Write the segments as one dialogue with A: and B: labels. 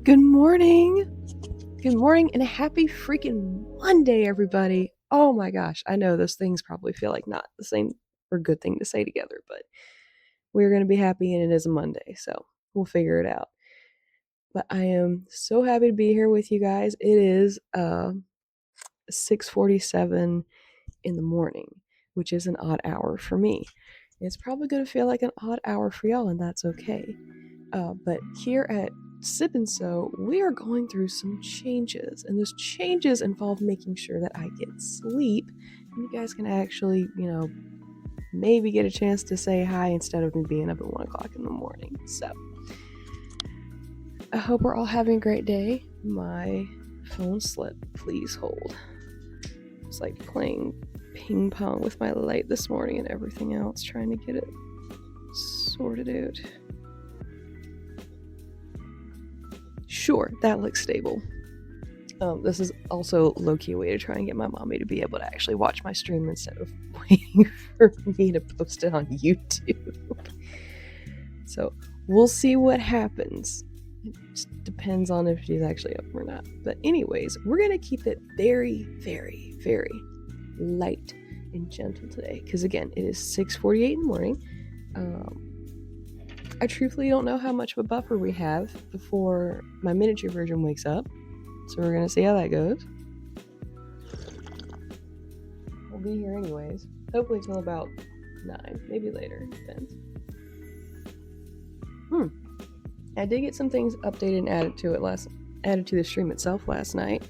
A: Good morning. Good morning and a happy freaking Monday, everybody. Oh my gosh. I know those things probably feel like not the same or good thing to say together, but we're going to be happy and it is a Monday, so we'll figure it out. But I am so happy to be here with you guys. It is 6:47 in the morning, which is an odd hour for me. It's probably going to feel like an odd hour for y'all, and that's okay. But here at Sip and So, we are going through some changes, and those changes involve making sure that I get sleep, and you guys can actually, maybe get a chance to say hi instead of me being up at 1 o'clock in the morning. So, I hope we're all having a great day. My phone slipped. Please hold. It's like playing ping pong with my light this morning and everything else, trying to get it sorted out. Sure, that looks stable. This is also low-key a way to try and get my mommy to be able to actually watch my stream instead of waiting for me to post it on YouTube. So we'll see what happens. It just depends on if she's actually up or not. But anyways, we're going to keep it very, very, very light and gentle today. Because again, it is 6:48 in the morning. I truthfully don't know how much of a buffer we have before my miniature version wakes up. So we're going to see how that goes. We'll be here anyways. Hopefully till about 9. Maybe later. Depends. I did get some things updated and added to the stream itself last night.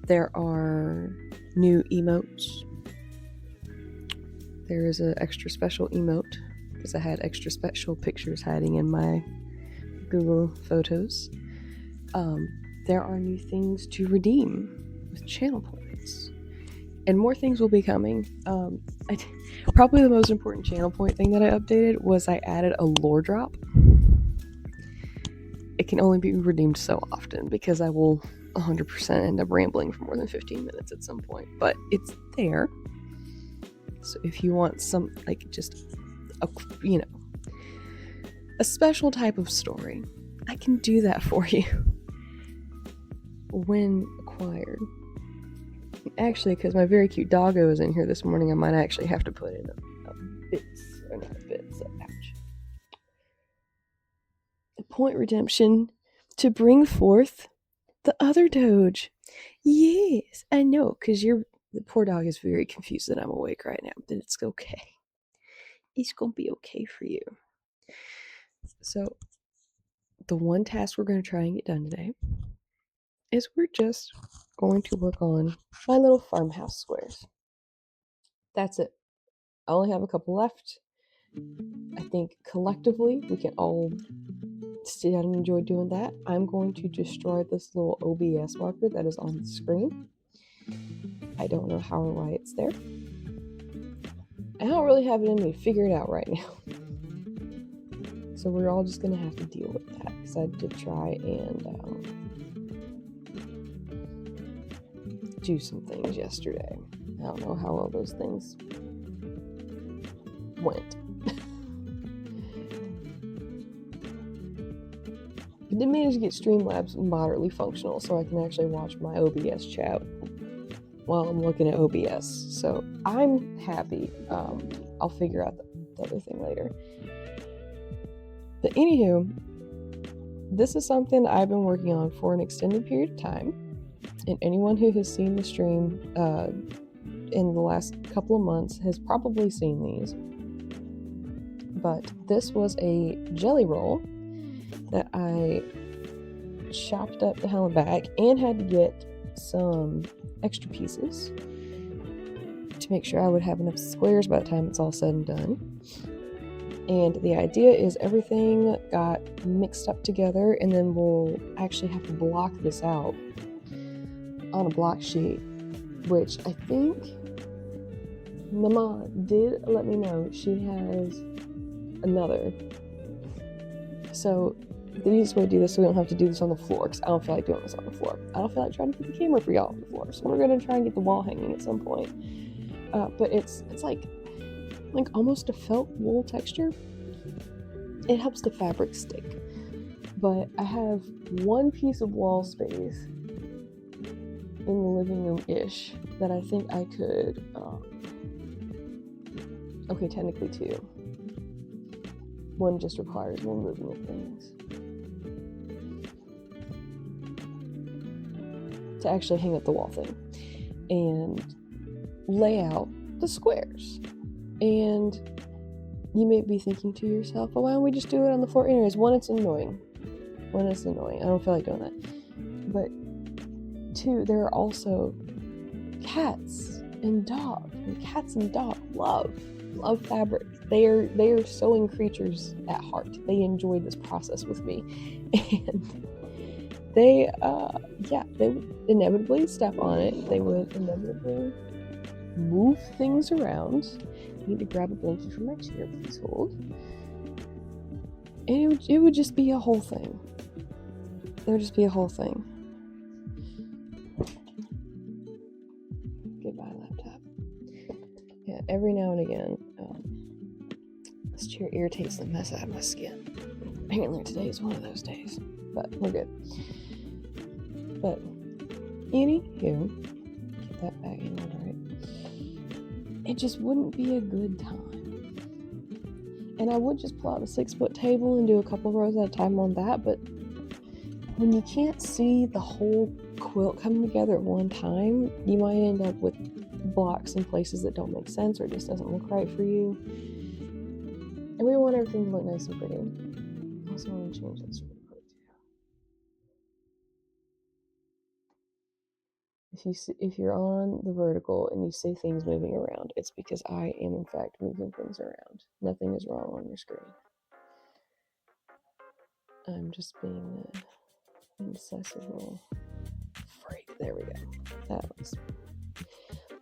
A: There are new emotes. There is an extra special emote because I had extra special pictures hiding in my Google Photos. There are new things to redeem with channel points, and more things will be coming. Probably the most important channel point thing that I updated was I added a lore drop. It can only be redeemed so often because I will 100% end up rambling for more than 15 minutes at some point, but it's there. So if you want some, just a special type of story, I can do that for you when acquired. Actually, because my very cute doggo is in here this morning, I might actually have to put in a point redemption to bring forth the other Doge. Yes, I know, because the poor dog is very confused that I'm awake right now, but it's okay. It's gonna be okay for you. So, the one task we're going to try and get done today is we're just going to work on my little farmhouse squares. That's it. I only have a couple left. I think collectively we can all sit down and enjoy doing that. I'm going to destroy this little OBS marker that is on the screen. I don't know how or why it's there. I don't really have it in me to figure it out right now. So we're all just going to have to deal with that, because I did try and do some things yesterday. I don't know how well those things went. I did manage to get Streamlabs moderately functional so I can actually watch my OBS chat while I'm looking at OBS. So I'm happy. I'll figure out the other thing later. But anywho, this is something I've been working on for an extended period of time. And anyone who has seen the stream in the last couple of months has probably seen these. But this was a jelly roll that I chopped up the hell and back and had to get some extra pieces to make sure I would have enough squares by the time it's all said and done. And the idea is everything got mixed up together, and then we'll actually have to block this out on a block sheet, which I think Mama did let me know she has another. So the easiest way to do this so we don't have to do this on the floor, because I don't feel like doing this on the floor. I don't feel like trying to put the camera for y'all on the floor. So we're going to try and get the wall hanging at some point. But it's like almost a felt wool texture. It helps the fabric stick. But I have one piece of wall space in the living room-ish that I think I could, okay, technically two. One just requires more moving of things. To actually hang up the wall thing and lay out the squares. And you may be thinking to yourself, well, why don't we just do it on the floor anyways? One, it's annoying. I don't feel like doing that. But two, there are also cats and dogs. And cats and dogs love fabric. They are sewing creatures at heart. They enjoy this process with me. And they would inevitably step on it. They would inevitably move things around. I need to grab a blanket from my chair, please hold. And it would just be a whole thing. It would just be a whole thing. Goodbye, laptop. Yeah, every now and again, this chair irritates the mess out of my skin. Apparently today is one of those days, but we're good. But anywho, get that back in order, right? It just wouldn't be a good time. And I would just pull out a 6-foot table and do a couple rows at a time on that, but when you can't see the whole quilt coming together at one time, you might end up with blocks in places that don't make sense or it just doesn't look right for you. And we want everything to look nice and pretty. I also want to change this really quick too. If you're on the vertical and you see things moving around, it's because I am in fact moving things around. Nothing is wrong on your screen. I'm just being an incisive little freak. There we go. That was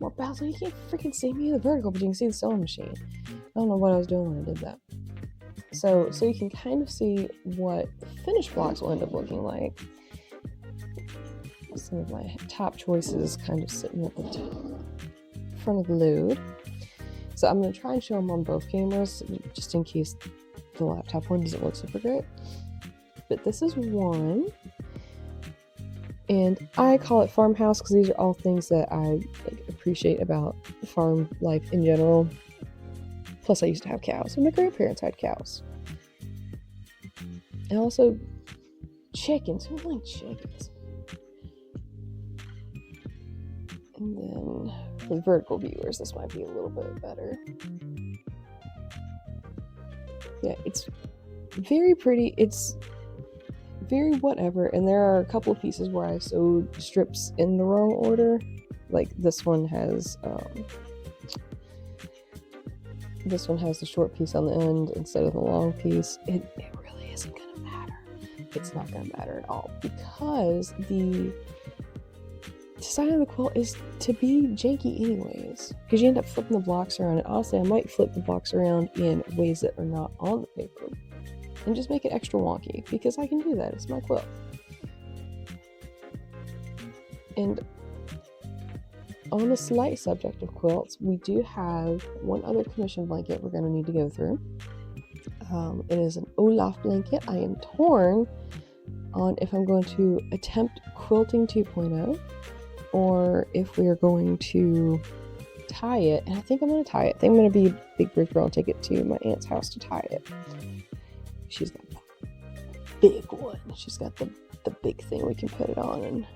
A: more balanced. You can't freaking see me in the vertical, but you can see the sewing machine. I don't know what I was doing when I did that. So you can kind of see what the finished blocks will end up looking like. Some of my top choices kind of sitting at the front of the load. So I'm going to try and show them on both cameras, just in case the laptop one doesn't look super great. But this is one, and I call it farmhouse because these are all things that I appreciate about farm life in general. Plus, I used to have cows, and my grandparents had cows, and also chickens. Who likes chickens? And then for vertical viewers, this might be a little bit better. Yeah, it's very pretty. It's very whatever. And there are a couple of pieces where I sewed strips in the wrong order. Like this one has the short piece on the end instead of the long piece. It really isn't gonna matter. It's not gonna matter at all because the design of the quilt is to be janky anyways, because you end up flipping the blocks around, and honestly I might flip the blocks around in ways that are not on the paper and just make it extra wonky, because I can do that. It's my quilt. And on the slight subject of quilts, we do have one other commission blanket we're going to need to go through. It is an Olaf blanket. I am torn on if I'm going to attempt quilting 2.0 or if we are going to tie it. And I think I'm going to tie it. I think I'm going to be a big brave girl and take it to my aunt's house to tie it. She's got the big one. She's got the big thing we can put it on, and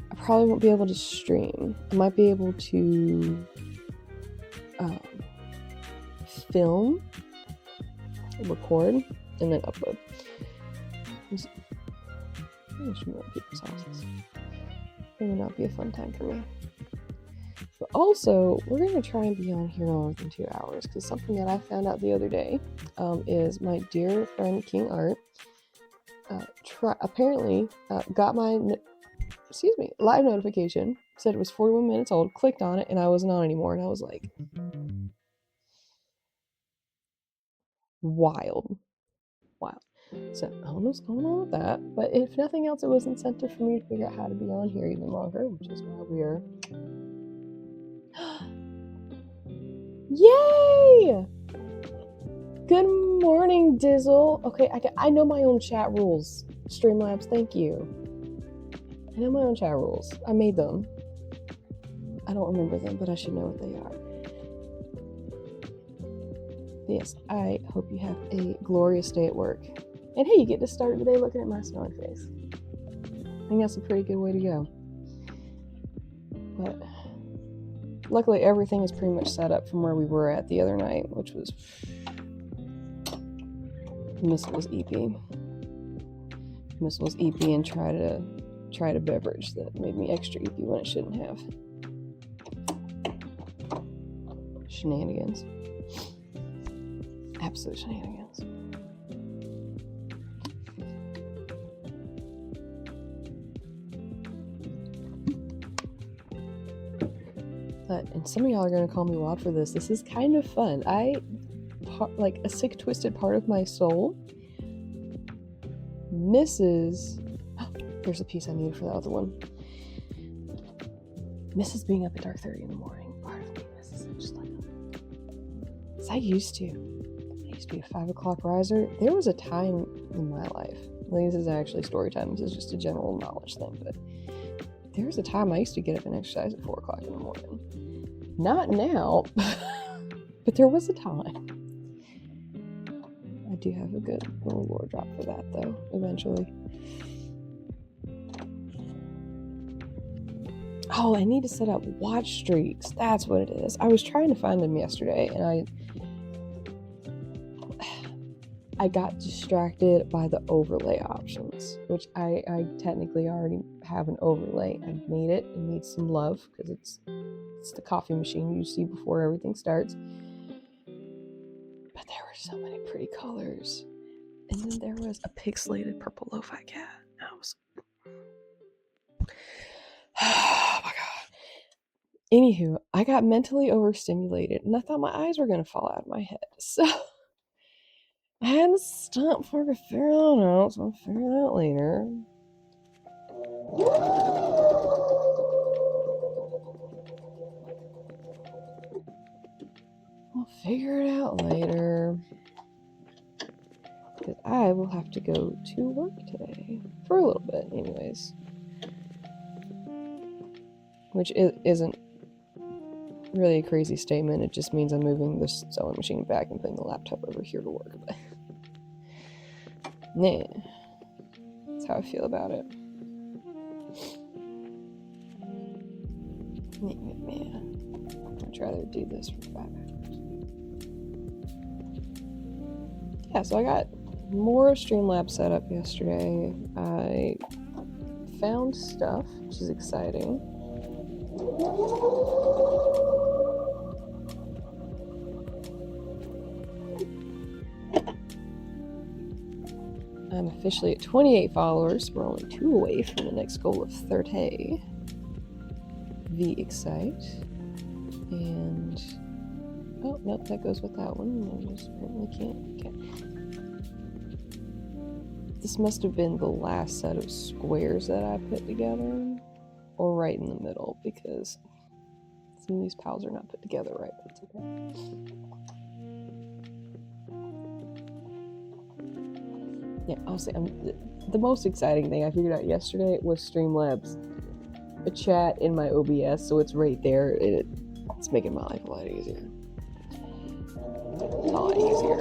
A: I probably won't be able to stream. I might be able to film, record, and then upload. People's houses. It would not be a fun time for me. But also, we're going to try and be on here no more than 2 hours, because something that I found out the other day is my dear friend King Art apparently got my live notification, said it was 41 minutes old, clicked on it, and I wasn't on anymore, and I was like, wild. So I don't know what's going on with that, but if nothing else, it was incentive for me to figure out how to be on here even longer, which is why we are. Yay! Good morning, Dizzle. Okay, I know my own chat rules. Streamlabs, thank you. I know my own chat rules. I made them. I don't remember them, but I should know what they are. Yes, I hope you have a glorious day at work. And hey, you get to start the day looking at my smiling face. I think that's a pretty good way to go. But luckily, everything is pretty much set up from where we were at the other night, which was Miss was eepy. Miss was eepy and tried a beverage that made me extra eepy when it shouldn't have. Shenanigans. Absolute shenanigans. And some of y'all are gonna call me wild for this. This is kind of fun. Like a sick, twisted part of my soul misses. Oh, there's a piece I needed for the other one. Misses being up at dark 30 in the morning. Part of me misses it. Just like, as I used to be a 5 o'clock riser. There was a time in my life. Like, this is actually story time. This is just a general knowledge thing, but there was a time I used to get up and exercise at 4 o'clock in the morning. Not now, but there was a time. I do have a good little lore drop for that, though, eventually. Oh, I need to set up watch streaks. That's what it is. I was trying to find them yesterday, and I got distracted by the overlay options, which I technically already have an overlay. I made it. It needs some love because it's the coffee machine you see before everything starts. But there were so many pretty colors. And then there was a pixelated purple lo-fi cat. I was... Oh my god. Anywho, I got mentally overstimulated and I thought my eyes were going to fall out of my head. So I had to stop for to figure that out, so I'll figure that out later. I'll figure it out later. Because I will have to go to work today. For a little bit, anyways. Which isn't really a crazy statement. It just means I'm moving this sewing machine back and putting the laptop over here to work. But nah. That's how I feel about it. Man. I'd rather do this for 5 hours. Yeah, so I got more Streamlabs set up yesterday. I found stuff, which is exciting. I'm officially at 28 followers. We're only 2 away from the next goal of 30. Excite. And oh no, that goes with that one. I just apparently can't. This must have been the last set of squares that I put together, or right in the middle, because some of these piles are not put together right. But it's okay. Yeah, honestly, the most exciting thing I figured out yesterday was Streamlabs, a chat in my OBS, so it's right there. It's making my life a lot easier. A lot easier.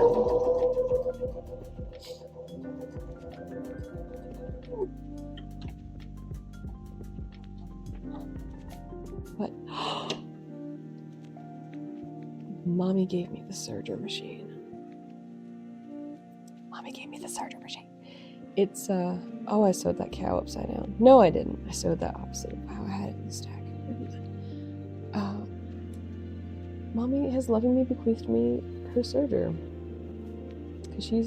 A: But Mommy gave me the serger machine. It's oh, I sewed that cow upside down. No, I didn't. I sewed that opposite of how I had it in the stack. Mommy has lovingly bequeathed me her serger because she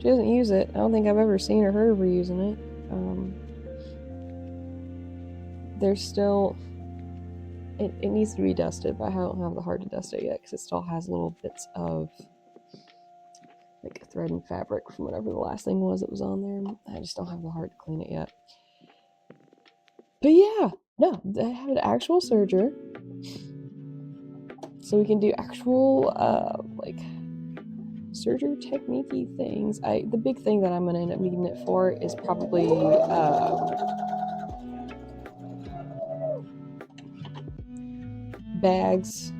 A: doesn't use it. I don't think I've ever seen or heard of her using it. There's still it needs to be dusted, but I don't have the heart to dust it yet because it still has little bits of like thread and fabric from whatever the last thing was that was on there. I just don't have the heart to clean it yet. But yeah, no, I have an actual serger, so we can do actual like serger technique-y things. The big thing that I'm going to end up needing it for is probably bags,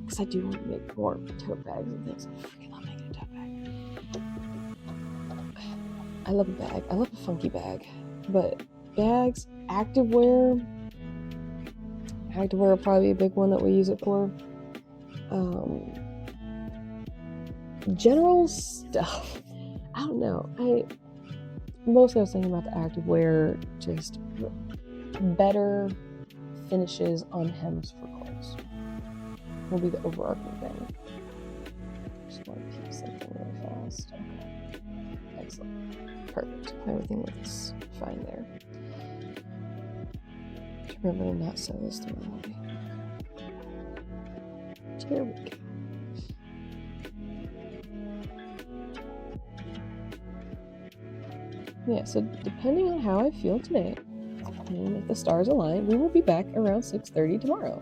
A: because I do want to make more tote bags and things. I freaking love making a tote bag. I love a bag. I love a funky bag. But bags, activewear will probably be a big one that we use it for. General stuff. I don't know. Mostly I was thinking about the activewear, just better finishes on hems for quilts will be the overarching thing. Just want to peek something really fast. Okay. Excellent. Perfect. Everything looks fine there. Just remember to not sew this the wrong way. Here we go. Yeah, so depending on how I feel today, and if the stars align, we will be back around 6:30 tomorrow.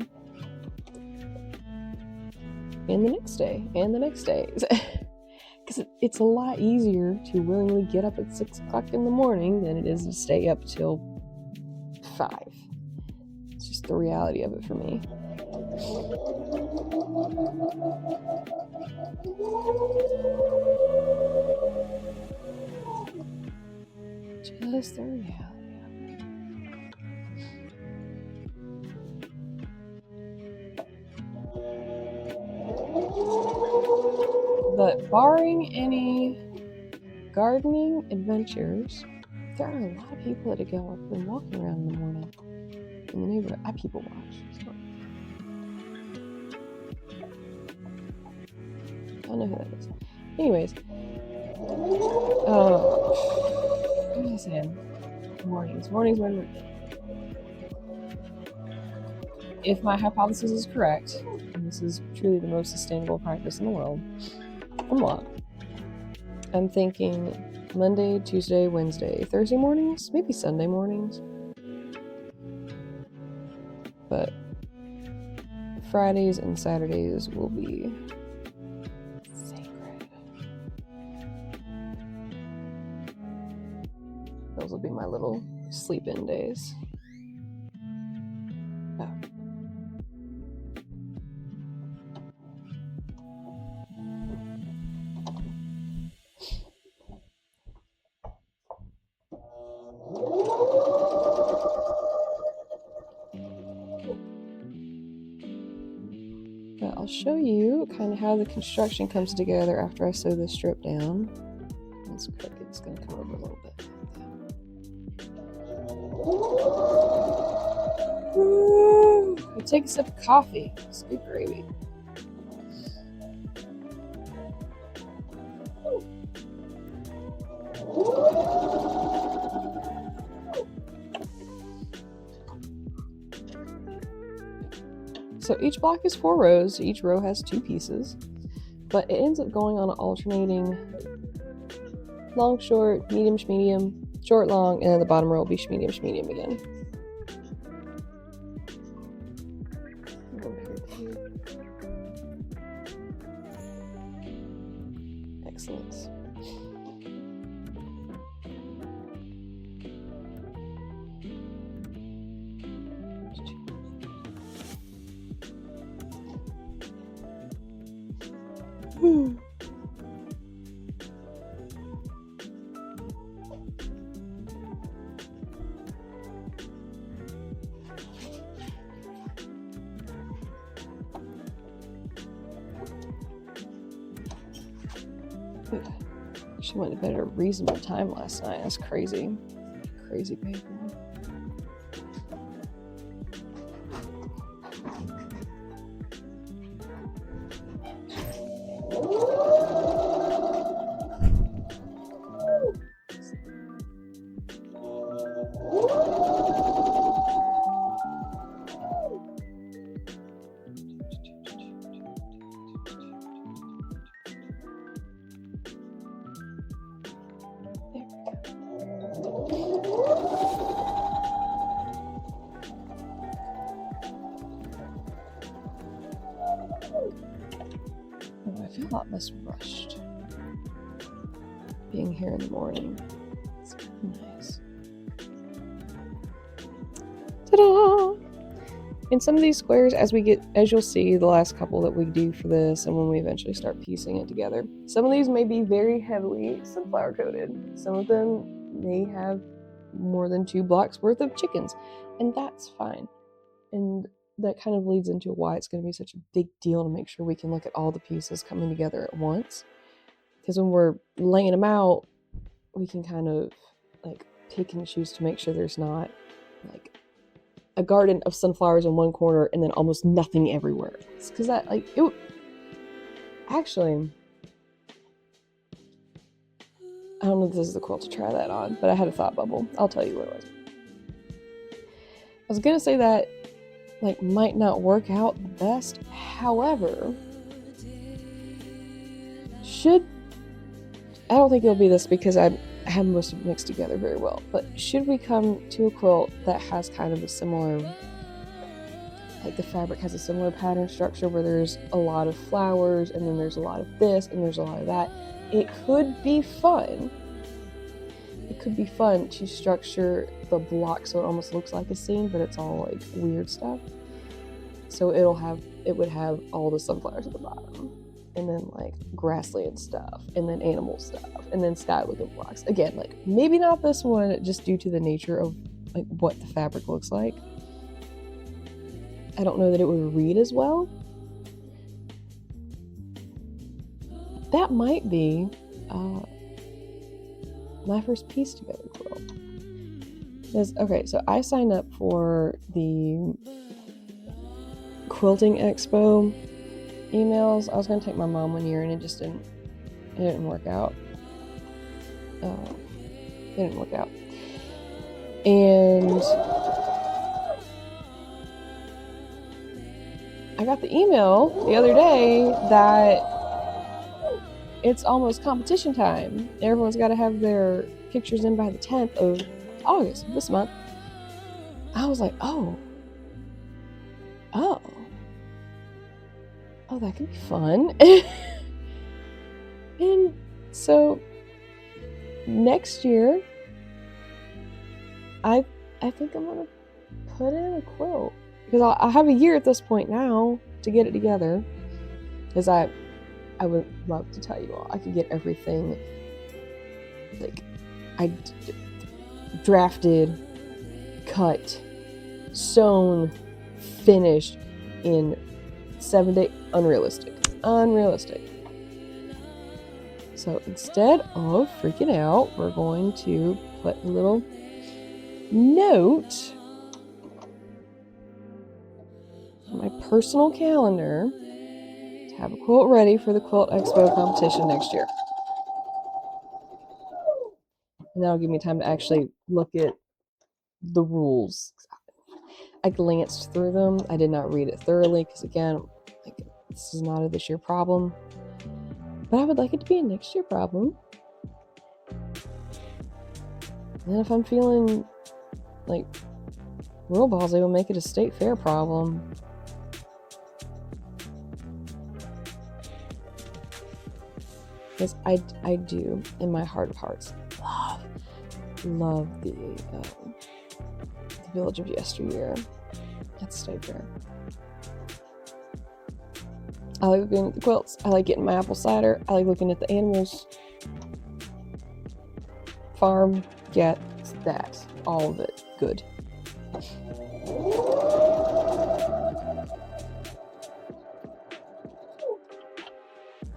A: And the next day, and the next day. Because it's a lot easier to willingly get up at 6 o'clock in the morning than it is to stay up till 5. It's just the reality of it for me. Just the reality. But barring any gardening adventures, there are a lot of people that go up and walk around in the morning in the neighborhood. I people watch. So. I don't know who that is. Anyways, what was I saying? Mornings. If my hypothesis is correct, and this is truly the most sustainable practice in the world, I'm thinking Monday, Tuesday, Wednesday, Thursday mornings, maybe Sunday mornings. But Fridays and Saturdays will be sacred. Those will be my little sleep-in days. Oh. But I'll show you kind of how the construction comes together after I sew this strip down. That's crooked. It's going to come over a little bit. Woo! I take a sip of coffee. Sweet gravy. So each block is 4 rows. Each row has 2 pieces, but it ends up going on an alternating long, short, medium, schmedium, short, long, and then the bottom row will be schmedium, schmedium again. Excellent. She went to bed at a reasonable time last night. That's crazy. Crazy paper. feel a lot less rushed being here in the morning. It's nice. Ta-da! In some of these squares, as you'll see, the last couple that we do for this, and when we eventually start piecing it together, some of these may be very heavily sunflower coated. Some of them may have more than 2 blocks worth of chickens, and that's fine. And that kind of leads into why it's going to be such a big deal to make sure we can look at all the pieces coming together at once. Because when we're laying them out, we can kind of like pick and choose to make sure there's not like a garden of sunflowers in one corner and then almost nothing everywhere. Because that, like, it actually, I don't know if this is the quilt to try that on, but I had a thought bubble. I'll tell you what it was. I was gonna say that, like, might not work out the best. However, I don't think it'll be this because I have most of it mixed together very well, but should we come to a quilt that has kind of a similar, like the fabric has a similar pattern structure where there's a lot of flowers and then there's a lot of this and there's a lot of that, it could be fun. It could be fun to structure the block so it almost looks like a scene, but it's all like weird stuff. So it would have all the sunflowers at the bottom, and then like grassland stuff, and then animal stuff, and then sky looking blocks. Again, like maybe not this one just due to the nature of like what the fabric looks like. I don't know that it would read as well. That might be my first piece together quilt. Okay, so I signed up for the Quilting Expo emails. I was going to take my mom one year and it didn't work out. It didn't work out. And I got the email the other day that it's almost competition time. Everyone's got to have their pictures in by the 10th of August, this month. I was like, oh, that could be fun. And so next year, I think I'm gonna put in a quilt because I have a year at this point now to get it together. Because I would love to tell you all I could get everything like I drafted, cut, sewn, finished in 7 days. Unrealistic. So instead of freaking out, we're going to put a little note on my personal calendar to have a quilt ready for the Quilt Expo competition next year. And that'll give me time to actually look at the rules. I glanced through them. I did not read it thoroughly because, again, like, this is not a this year problem. But I would like it to be a next year problem. And then if I'm feeling like real ballsy, we'll make it a state fair problem. Because I do, in my heart of hearts, love the Village of Yesteryear at the state fair. I like looking at the quilts. I like getting my apple cider. I like looking at the animals. Farm, get that. All of it. Good.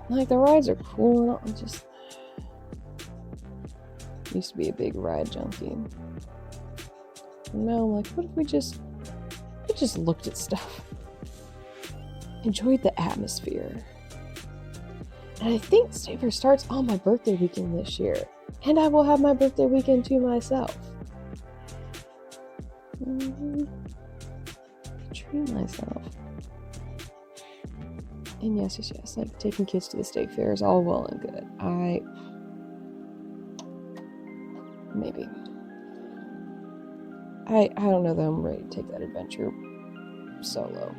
A: Like, the rides are cool. I just used to be a big ride junkie. And now I'm like, what if we just looked at stuff? Enjoyed the atmosphere. And I think State Fair starts on my birthday weekend this year. And I will have my birthday weekend to myself. Treat myself. And yes, like taking kids to the state fair is all well and good. Maybe. I don't know that I'm ready to take that adventure solo.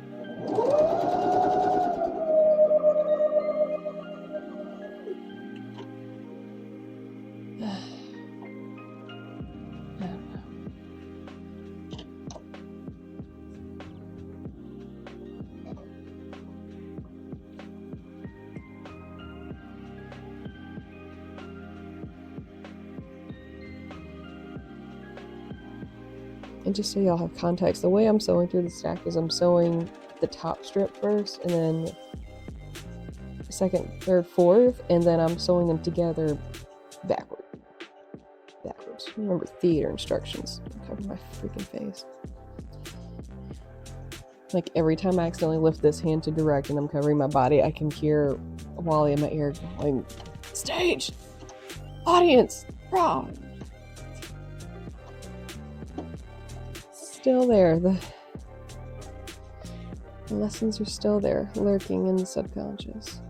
A: And just so y'all have context, the way I'm sewing through the stack is I'm sewing the top strip first, and then second, third, fourth, and then I'm sewing them together backwards. Remember theater instructions. Cover my freaking face. Like every time I accidentally lift this hand to direct and I'm covering my body, I can hear Wally in my ear going, "Stage! Audience! Raw!" Still there. The lessons are still there, lurking in the subconscious.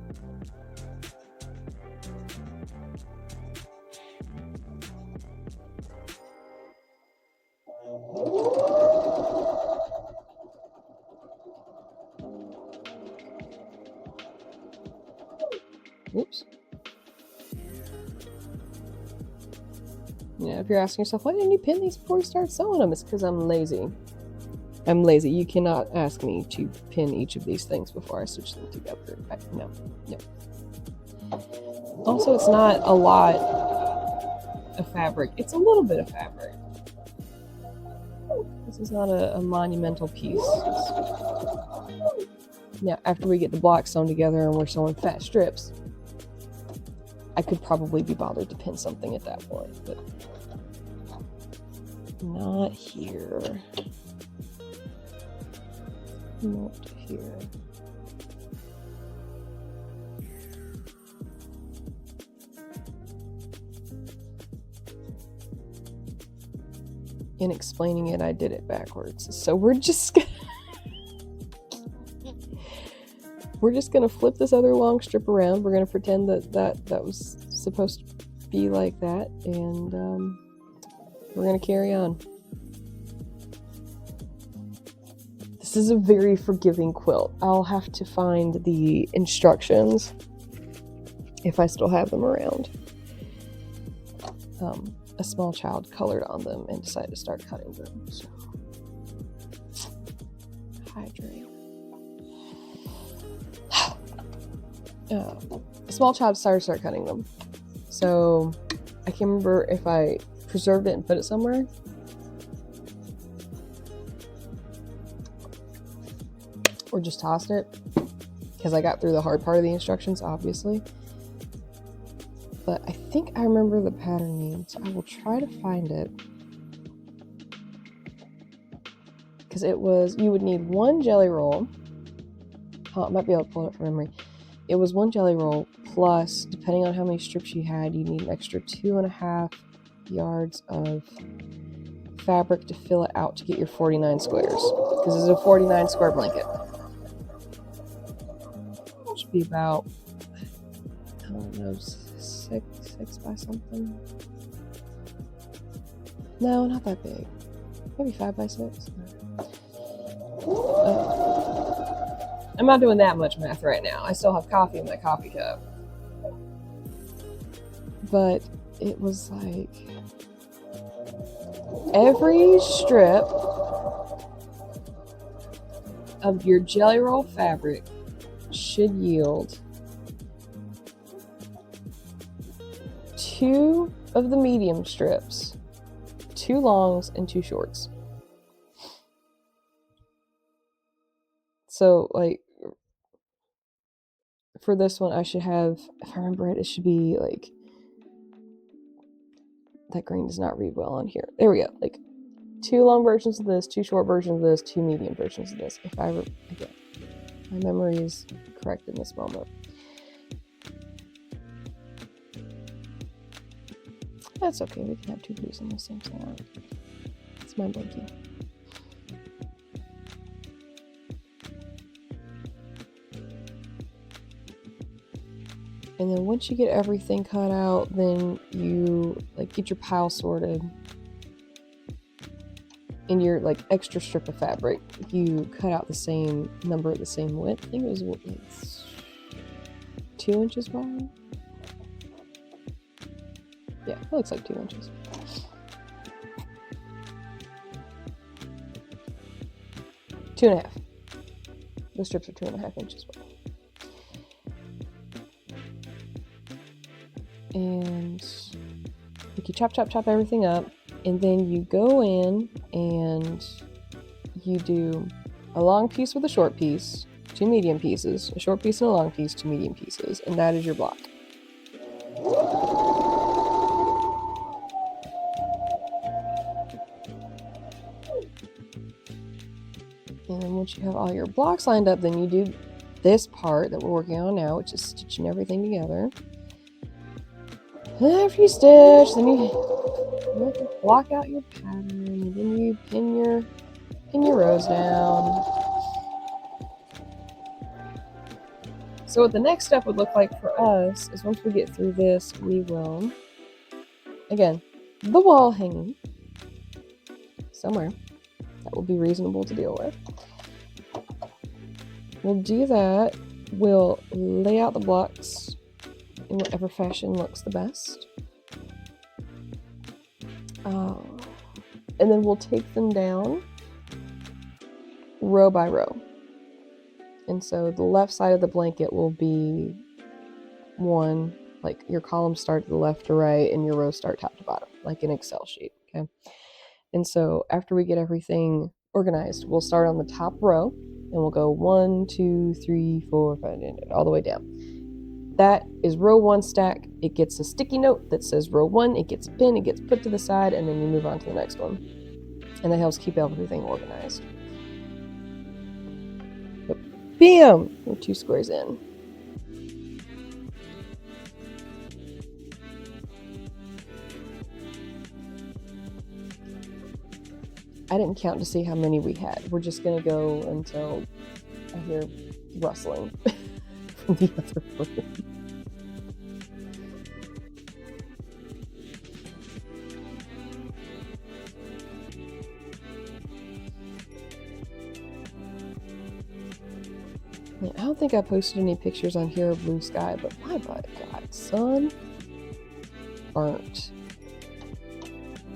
A: Oops. Yeah, if you're asking yourself, why didn't you pin these before you start sewing them? It's because I'm lazy. I'm lazy. You cannot ask me to pin each of these things before I stitch them together. No. Also, it's not a lot of fabric. It's a little bit of fabric. This is not a monumental piece. Now, after we get the blocks sewn together and we're sewing fat strips, I could probably be bothered to pin something at that point, but not here. Not here. In explaining it, I did it backwards. So we're just gonna flip this other long strip around. We're gonna pretend that was supposed to be like that, and we're gonna carry on. This is a very forgiving quilt. I'll have to find the instructions if I still have them around. A small child colored on them and decided to start cutting them. So, hydrate. A small child decided to start cutting them. So, I can't remember if I preserved it and put it somewhere. Or just tossed it. Because I got through the hard part of the instructions, obviously. But I think I remember the pattern name, so I will try to find it. Because it was, you would need one jelly roll. Oh, I might be able to pull it from memory. It was one jelly roll plus, depending on how many strips you had, you need an extra 2.5 yards of fabric to fill it out to get your 49 squares. Because it's a 49 square blanket. It should be about, I don't know, 6 by something. No, not that big. Maybe 5 by 6. I'm not doing that much math right now. I still have coffee in my coffee cup. But it was like every strip of your jelly roll fabric should yield 2 of the medium strips, 2 longs, and 2 shorts. So, like, for this one, I should have, if I remember it should be like, that green does not read well on here. There we go. Like, 2 long versions of this, 2 short versions of this, 2 medium versions of this. If I, again, my memory is correct in this moment. That's okay, we can have 2 blues on the same side. It's my blankie. And then once you get everything cut out, then you like get your pile sorted. In your like extra strip of fabric, you cut out the same number, the same width. I think it was like 2 inches wide. Yeah, it looks like 2 inches. Two and a half. The strips are 2.5 inches wide. And like you chop everything up. And then you go in and you do a long piece with a short piece, 2 medium pieces, a short piece and a long piece, 2 medium pieces, and that is your block. And then once you have all your blocks lined up, then you do this part that we're working on now, which is stitching everything together. And after you stitch, then you block out your pattern, and then you pin your rows down. So what the next step would look like for us is once we get through this, we will, again, the wall hanging somewhere that will be reasonable to deal with. We'll do that. We'll lay out the blocks in whatever fashion looks the best. And then we'll take them down row by row. And so the left side of the blanket will be one, like your columns start to the left to right and your rows start top to bottom, like an Excel sheet, okay? And so after we get everything organized, we'll start on the top row and we'll go 1, 2, 3, 4, 5, all the way down. That is row 1 stack. It gets a sticky note that says row 1, it gets a pin, it gets put to the side, and then you move on to the next one. And that helps keep everything organized. But bam! We're 2 squares in. I didn't count to see how many we had. We're just gonna go until I hear rustling from the other room. I don't think I posted any pictures on Hero Blue Sky, but my God, sun burnt.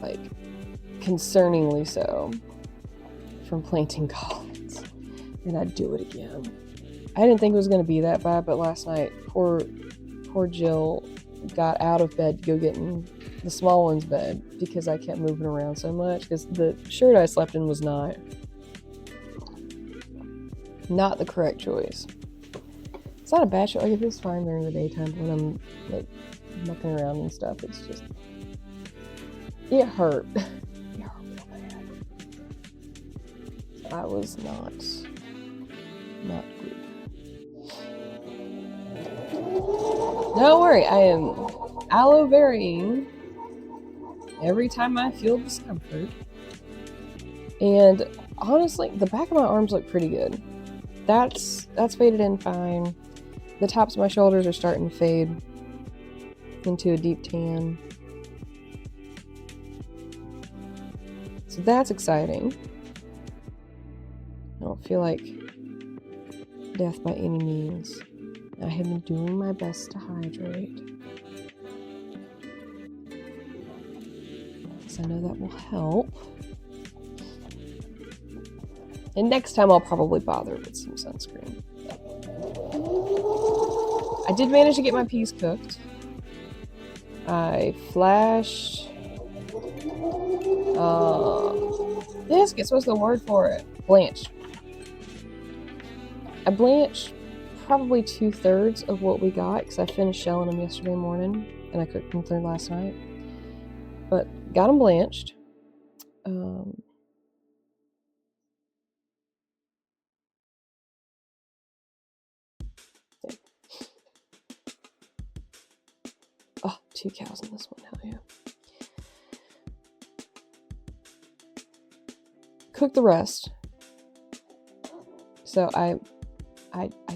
A: Like, concerningly so, from planting collards. And I'd do it again. I didn't think it was going to be that bad, but last night, poor Jill got out of bed to go get in the small one's bed because I kept moving around so much, because the shirt I slept in was not the correct choice. It's not a bad shirt. Like, it feels fine during the daytime, but when I'm like mucking around and stuff, it's just, it hurt. It hurt real bad. I was not good. Don't worry, I am aloe veraing every time I feel discomfort. And honestly, the back of my arms look pretty good. That's faded in fine. The tops of my shoulders are starting to fade into a deep tan. So that's exciting. I don't feel like death by any means. I have been doing my best to hydrate, because I know that will help. And next time I'll probably bother with some sunscreen. I did manage to get my peas cooked. I flashed... biscuits, what's the word for it? Blanched. I blanched probably 2/3 of what we got, because I finished shelling them yesterday morning, and I cooked them through last night. But got them blanched. Oh, 2 cows in this one, hell yeah. Cook the rest. So I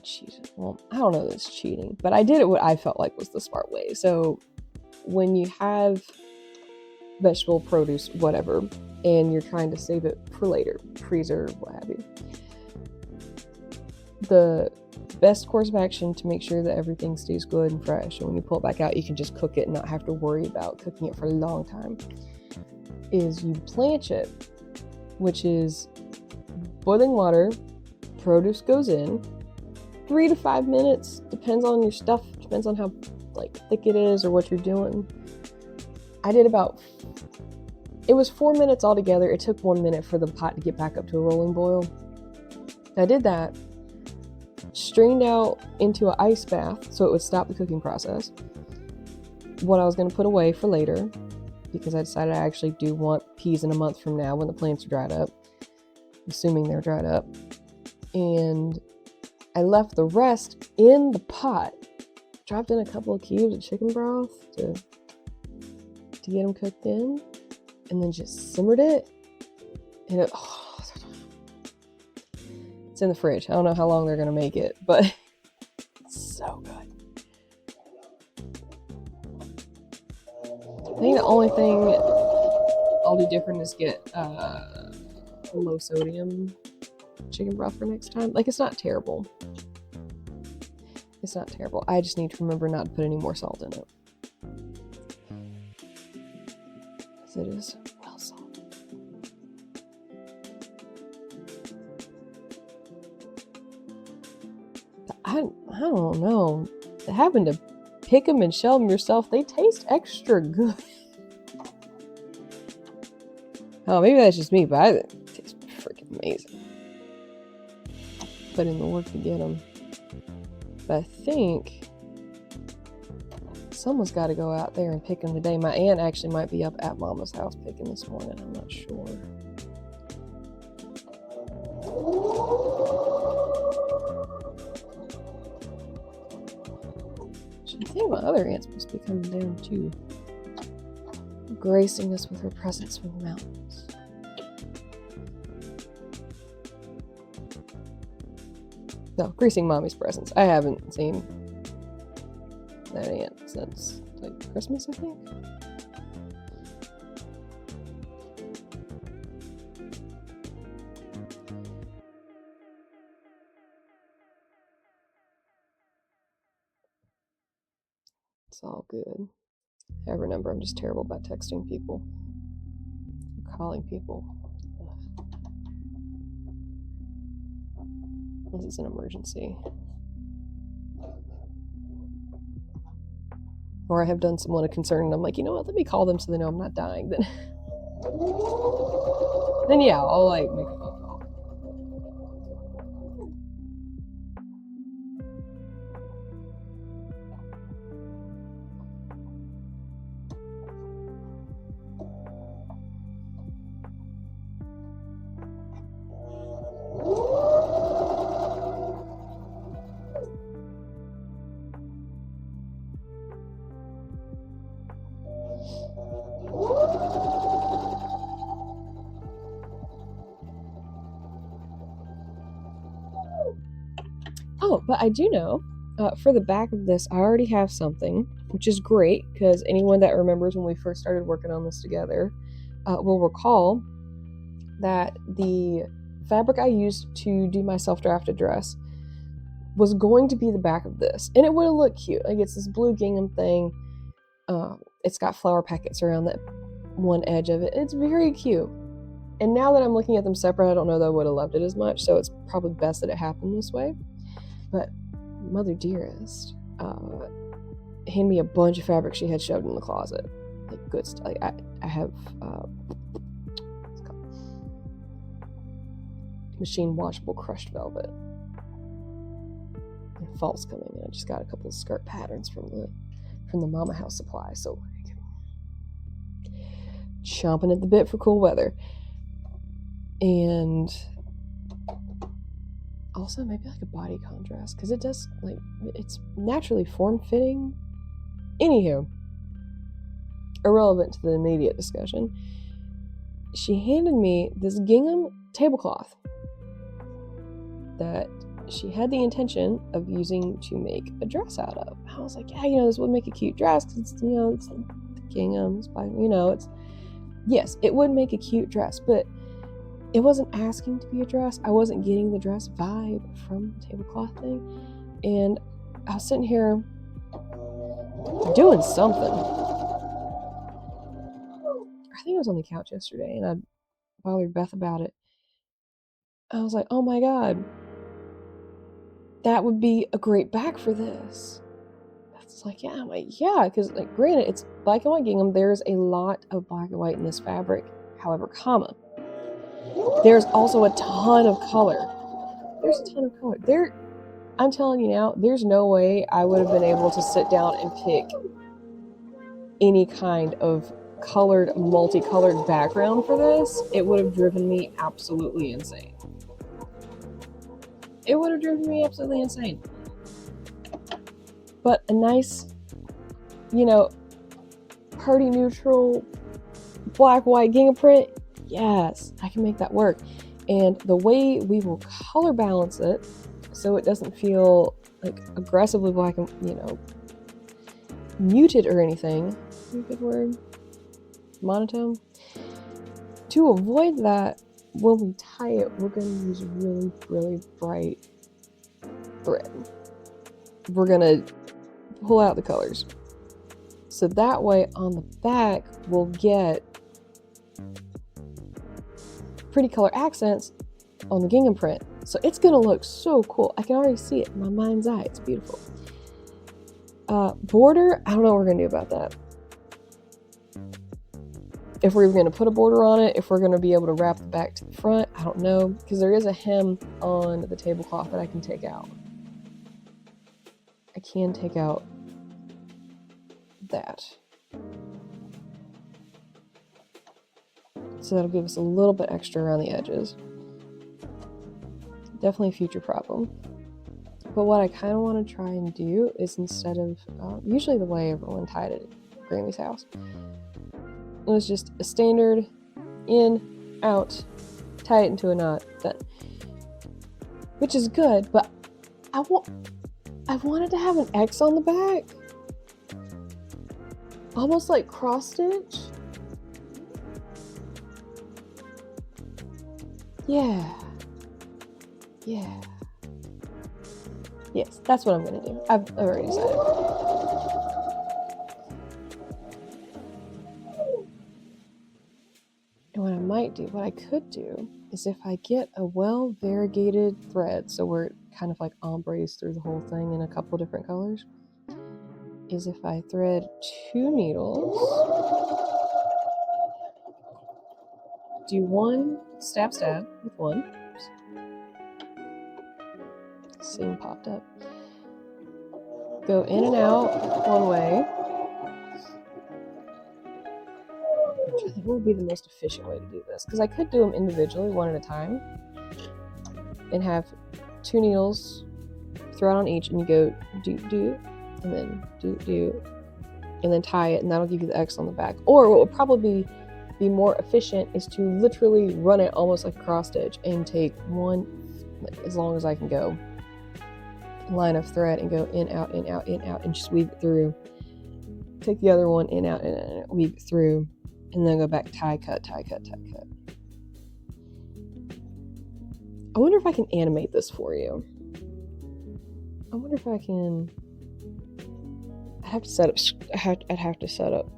A: cheated. Well, I don't know that it's cheating, but I did it what I felt like was the smart way. So when you have vegetable, produce, whatever, and you're trying to save it for later, freezer, what have you, the best course of action to make sure that everything stays good and fresh, and when you pull it back out, you can just cook it and not have to worry about cooking it for a long time, is you blanch it, which is boiling water, produce goes in, 3 to 5 minutes, depends on your stuff, depends on how like thick it is or what you're doing. I did about It was 4 minutes altogether. It took 1 minute for the pot to get back up to a rolling boil. I did that, strained out into an ice bath so it would stop the cooking process. What I was going to put away for later, because I decided I actually do want peas in a month from now when the plants are dried up, assuming they're dried up. And I left the rest in the pot, dropped in a couple of cubes of chicken broth to get them cooked in, and then just simmered it. And it's in the fridge. I don't know how long they're going to make it, but it's so good. I think the only thing I'll do different is get low sodium chicken broth for next time. Like, it's not terrible. It's not terrible. I just need to remember not to put any more salt in it. Because it is well salted. I don't know. Having to pick them and shell them yourself, they taste extra good. Oh, maybe that's just me, but it tastes freaking amazing. Put in the work to get them. But I think someone's got to go out there and pick them today. My aunt actually might be up at Mama's house picking this morning. I'm not sure. I think my other aunt's supposed to be coming down too, gracing us with her presence from the mountains. No, gracing Mommy's presence. I haven't seen that aunt since like Christmas, I think. It's all good. I remember I'm just terrible about texting people, calling people. This is an emergency. Or I have done someone a concern and I'm like, you know what, let me call them so they know I'm not dying. Then yeah, I'll like make a phone call. Oh, but I do know, for the back of this, I already have something, which is great, because anyone that remembers when we first started working on this together will recall that the fabric I used to do my self-drafted dress was going to be the back of this, and it would have looked cute. Like, it's this blue gingham thing. It's got flower packets around that one edge of it. It's very cute. And now that I'm looking at them separate, I don't know that I would have loved it as much, so it's probably best that it happened this way. But Mother Dearest handed me a bunch of fabric she had shoved in the closet. Like, good stuff. Like, I have what's it called? Machine washable crushed velvet. And fall's coming in. I just got a couple of skirt patterns from the Mama House supply, so like, chomping at the bit for cool weather. And also maybe like a body contrast, because it does, like, it's naturally form-fitting. Anywho, irrelevant to the immediate discussion, she handed me this gingham tablecloth that she had the intention of using to make a dress out of. I was like, yeah, this would make a cute dress, because it's, it's gingham, it's by, it's, yes, it would make a cute dress, but it wasn't asking to be a dress. I wasn't getting the dress vibe from the tablecloth thing. And I was sitting here doing something. I think I was on the couch yesterday, and I bothered Beth about it. I was like, oh my God, that would be a great back for this. Beth's It's like, yeah, I'm like, yeah, because like, granted, it's black and white gingham. There's a lot of black and white in this fabric. However, there's also a ton of color. There's a ton of color. I'm telling you now, there's no way I would have been able to sit down and pick any kind of multicolored background for this. It would have driven me absolutely insane. It would have driven me absolutely insane. But a nice, party neutral black, white gingham print, yes, I can make that work. And the way we will color balance it so it doesn't feel like aggressively black and, muted or anything. Good word. Monotone. To avoid that, when we tie it, we're going to use really, really bright thread. We're going to pull out the colors. So that way on the back, we'll get pretty color accents on the gingham print. So it's going to look so cool. I can already see it in my mind's eye. It's beautiful. Border, I don't know what we're going to do about that. If we're going to put a border on it, if we're going to be able to wrap the back to the front, I don't know. Because there is a hem on the tablecloth that I can take out. I can take out that. So that'll give us a little bit extra around the edges. Definitely a future problem. But what I kind of want to try and do is, instead of usually the way everyone tied it at Grammy's house, it was just a standard in, out, tie it into a knot, done. Which is good, but I wanted to have an X on the back. Almost like cross stitch. Yeah. Yes, that's what I'm gonna do. I've already decided. And what I could do is, if I get a well variegated thread, so we're kind of like ombres through the whole thing in a couple different colors, is if I thread 2 needles, do 1 stab with 1. Seam popped up. Go in and out one way, which I think would be the most efficient way to do this, because I could do them individually, one at a time, and have 2 needles, thread on each, and you go do, and then do, and then tie it, and that'll give you the X on the back. Or what would probably be more efficient is to literally run it almost like a cross stitch and take one, like, as long as I can go, line of thread and go in, out, in, out, in, out, and just weave it through. Take the other one in, out, weave it through, and then go back, tie, cut, tie, cut, tie, cut. I wonder if I can animate this for you. I wonder if I can. I'd have to set up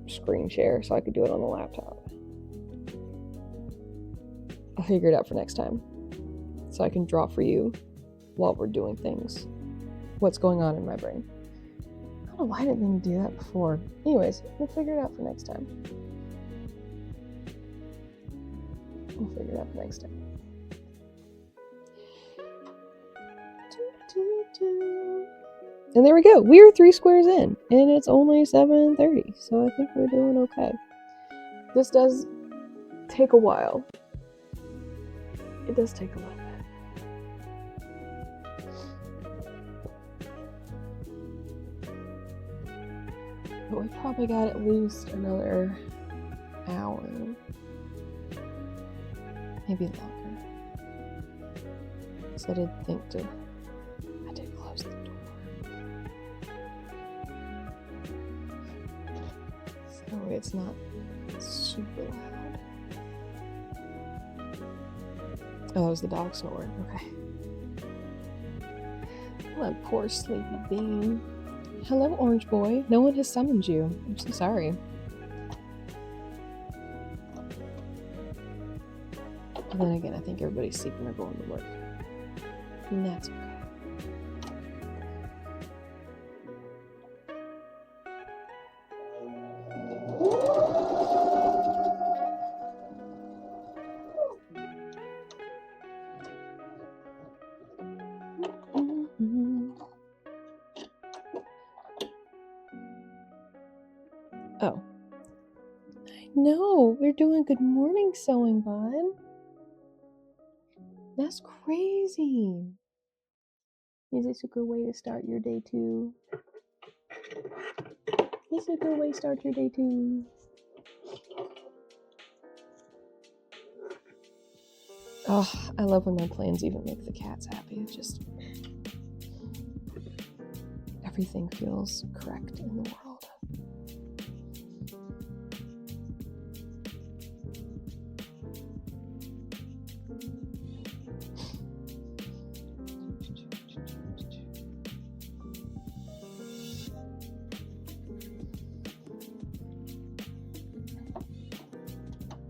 A: screen share so I could do it on the laptop. I'll figure it out for next time, so I can draw for you while we're doing things. What's going on in my brain? I don't know why I didn't do that before. Anyways, we'll figure it out for next time. And there we go. We are 3 squares in, and it's only 7:30, so I think we're doing okay. This does take a while. It does take a little bit. But we probably got at least another hour. Maybe longer. So I did close the door. So it's not super loud. Oh, that was the dog snoring. Okay. What a poor sleepy bean. Hello, Orange Boy. No one has summoned you. I'm so sorry. And then again, I think everybody's sleeping or going to work. And that's okay. No, we're doing good morning sewing, bud. That's crazy. Is this a good way to start your day too? Is it a good way to start your day too? Oh, I love when my plans even make the cats happy. It's just everything feels correct in the world.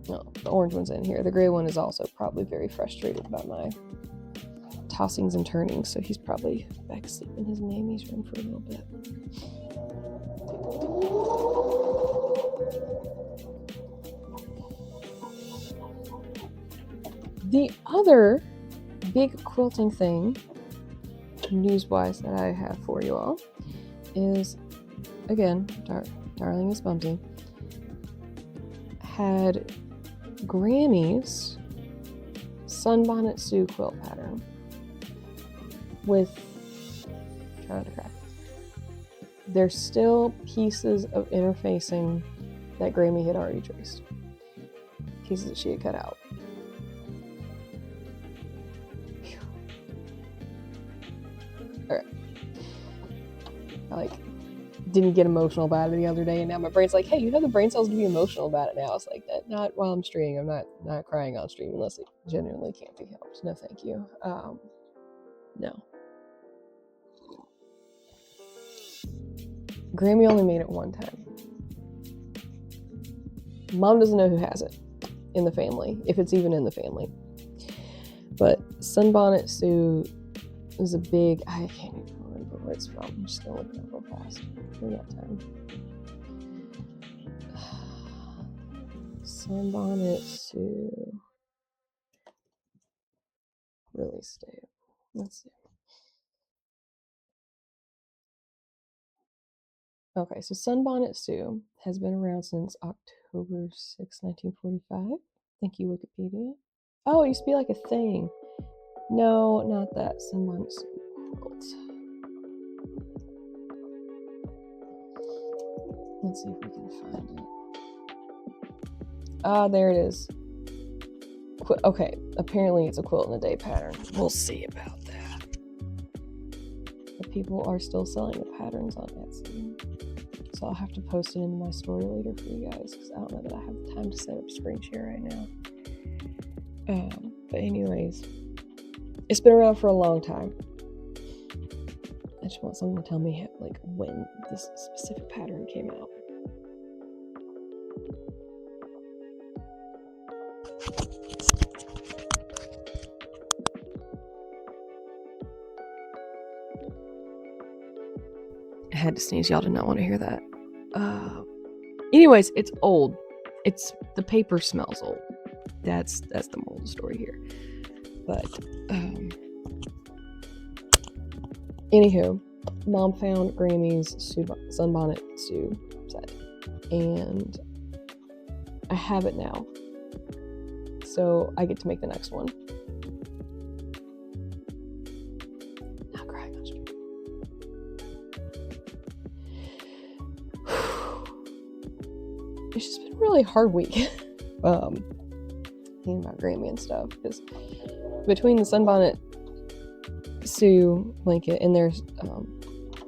A: No, the orange one's in here. The gray one is also probably very frustrated about my tossings and turnings, so he's probably back asleep in his mammy's room for a little bit. The other big quilting thing, news-wise, that I have for you all is, again, Darling is Bumsy, had Grammy's Sunbonnet Sue quilt pattern with, try not to cry, there's still pieces of interfacing that Grammy had already traced. Pieces that she had cut out. Alright. I didn't get emotional about it the other day, and now my brain's like, hey, you have the brain cells to be emotional about it now. It's like, that, not while I'm streaming. I'm not crying on stream unless it genuinely can't be helped. No, thank you. No. Grammy only made it one time. Mom doesn't know who has it in the family, if it's even in the family. But Sunbonnet Sue is a big, I can't even remember where it's from. I'm just gonna look it up real fast. We got time. Sunbonnet Sue release date. Let's see. Okay, so Sunbonnet Sue has been around since October 6, 1945. Thank you, Wikipedia. Oh, it used to be like a thing. No, not that. Sunbonnet Sue quilt. Let's see if we can find it. Ah, there it is. Okay, apparently it's a quilt in a day pattern. We'll see about that. But people are still selling the patterns on Etsy. So I'll have to post it into my story later for you guys, because I don't know that I have the time to set up screen share right now. But anyways, it's been around for a long time. I just want someone to tell me when this specific pattern came out. I had to sneeze. Y'all did not want to hear that. Anyways, it's old. The paper smells old. That's the moral of the story here. But anywho, Mom found Grammy's Sunbonnet Sue set, and I have it now. So I get to make the next one. Not crying on stream. It's just been a really hard week. Thinking about Grammy and stuff, because between the Sunbonnet Sue blanket and there's the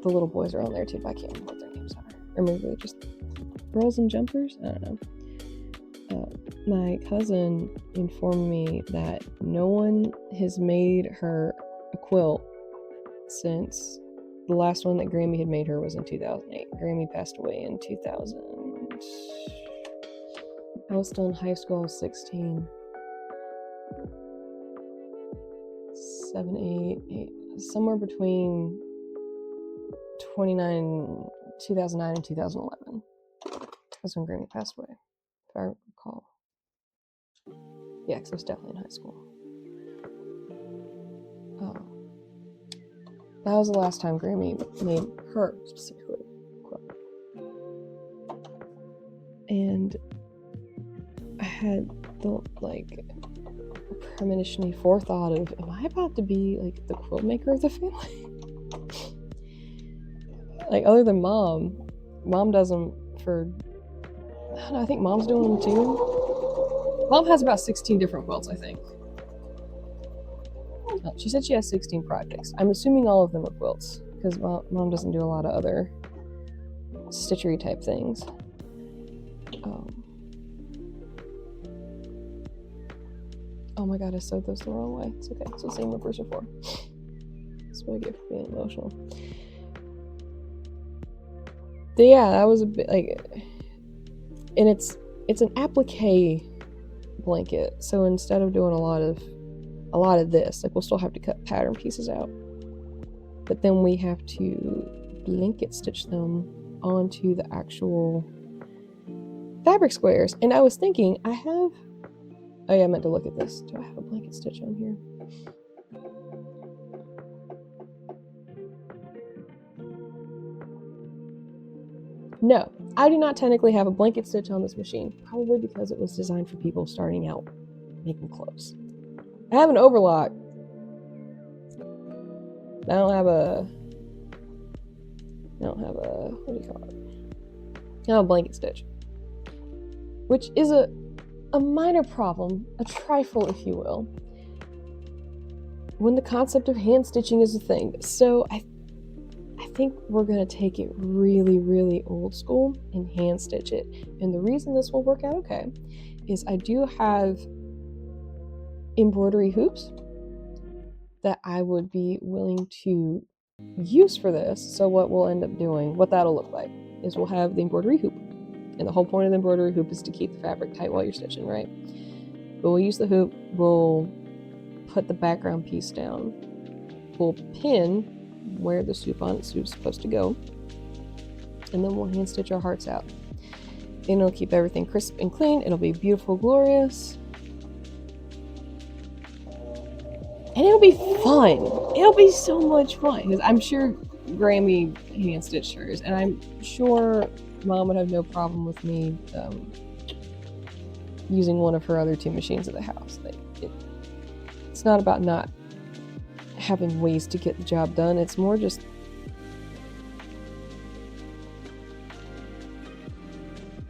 A: little boys are on there too, but I can't remember what their names are. Or maybe they're just girls in jumpers? I don't know. My cousin informed me that no one has made her a quilt since the last one that Grammy had made her was in 2008. Grammy passed away in 2000. I was still in high school. I was 16. 7, 8, somewhere between 2009 and 2011. That's when Grammy passed away, if I recall. Yeah, because I was definitely in high school. That was the last time Grammy made her specifically quilt. And had the like premonition forethought of, am I about to be like the quilt maker of the family? Like, other than mom does them for, I don't know, I think mom's doing them too. Mom has about 16 different quilts, I think. She said she has 16 projects. I'm assuming all of them are quilts, because mom doesn't do a lot of other stitchery type things. Oh my god, I sewed those the wrong way. It's okay. It's the same reverse before. That's what I get for being emotional. But yeah, that was a bit like, and it's an applique blanket. So instead of doing a lot of this, like, we'll still have to cut pattern pieces out, but then we have to blanket stitch them onto the actual fabric squares. And I was thinking, oh yeah, I meant to look at this. Do I have a blanket stitch on here? No, I do not technically have a blanket stitch on this machine, probably because it was designed for people starting out making clothes. I have an overlock. I don't have a, what do you call it? I don't have a blanket stitch, which is a minor problem, a trifle, if you will, when the concept of hand stitching is a thing. So I think we're gonna take it really, really old school and hand stitch it. And the reason this will work out okay is I do have embroidery hoops that I would be willing to use for this. So what we'll end up doing, what that'll look like, is we'll have the embroidery hoop. And the whole point of the embroidery hoop is to keep the fabric tight while you're stitching, right? But we'll use the hoop, we'll put the background piece down, we'll pin where the suit's supposed to go, and then we'll hand stitch our hearts out. And it'll keep everything crisp and clean, it'll be beautiful, glorious, and it'll be fun. It'll be so much fun, because I'm sure Grammy hand stitched hers, and I'm sure mom would have no problem with me using one of her other two machines at the house. Like, it's not about not having ways to get the job done. It's more just,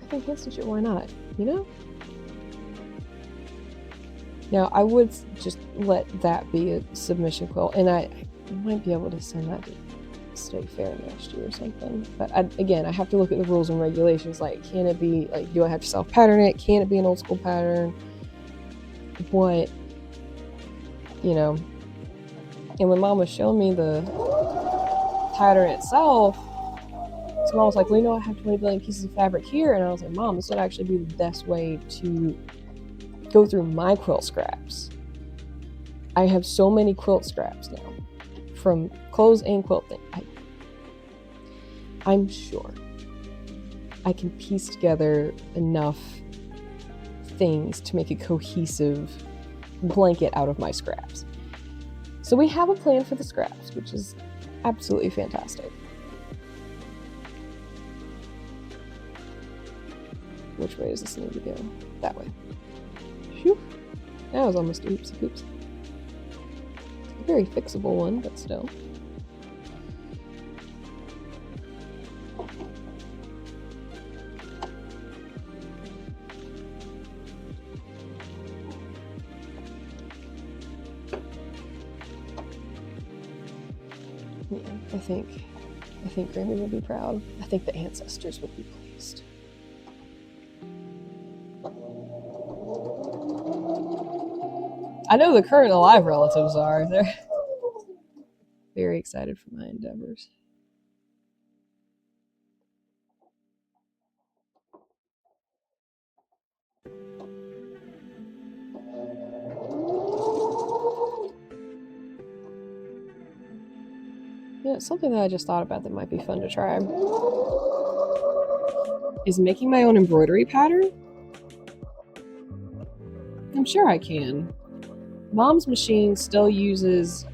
A: I think hand stitch it, why not? You know? Now, I would just let that be a submission quilt, and I might be able to send that to State Fair next year or something. But again, I have to look at the rules and regulations. Like, can it be, like, do I have to self-pattern it? Can it be an old school pattern? What, you know? And when mom was showing me the pattern itself, so mom was like, well, you know, I have 20 billion pieces of fabric here. And I was like, mom, this would actually be the best way to go through my quilt scraps. I have so many quilt scraps now, from clothes and quilting. I'm sure I can piece together enough things to make a cohesive blanket out of my scraps. So we have a plan for the scraps, which is absolutely fantastic. Which way does this need to go? That way. Phew. That was almost a oopsie poops. A very fixable one, but still. Yeah, I think Grammy would be proud. I think the ancestors would be pleased. I know the current alive relatives are. They're very excited for my endeavors. You know, something that I just thought about that might be fun to try is making my own embroidery pattern. I'm sure I can. Mom's machine still uses,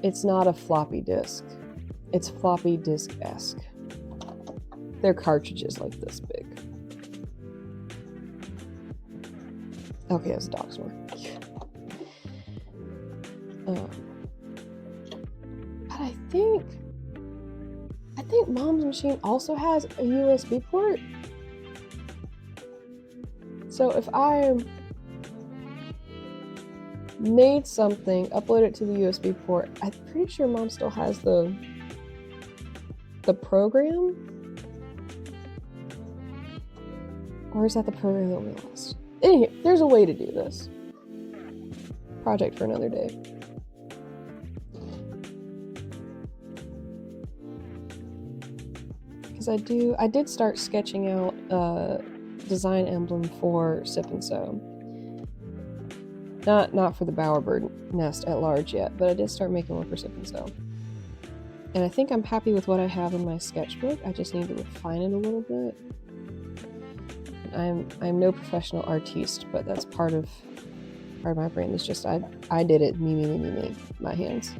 A: it's not a floppy disk. It's floppy disk-esque. They're cartridges like this big. Okay, it's a dog snore. But I think Mom's machine also has a USB port. So if I made something, upload it to the USB port, I'm pretty sure Mom still has the program. Or is that the program that we lost? Anyway, there's a way to do this. Project for another day. Because I did start sketching out a design emblem for Sip and Sew. Not for the bowerbird nest at large yet, but I did start making one for Sip and Sew. And I think I'm happy with what I have in my sketchbook. I just need to refine it a little bit. I'm no professional artiste, but that's part of my brain. It's just I did it, me, my hands.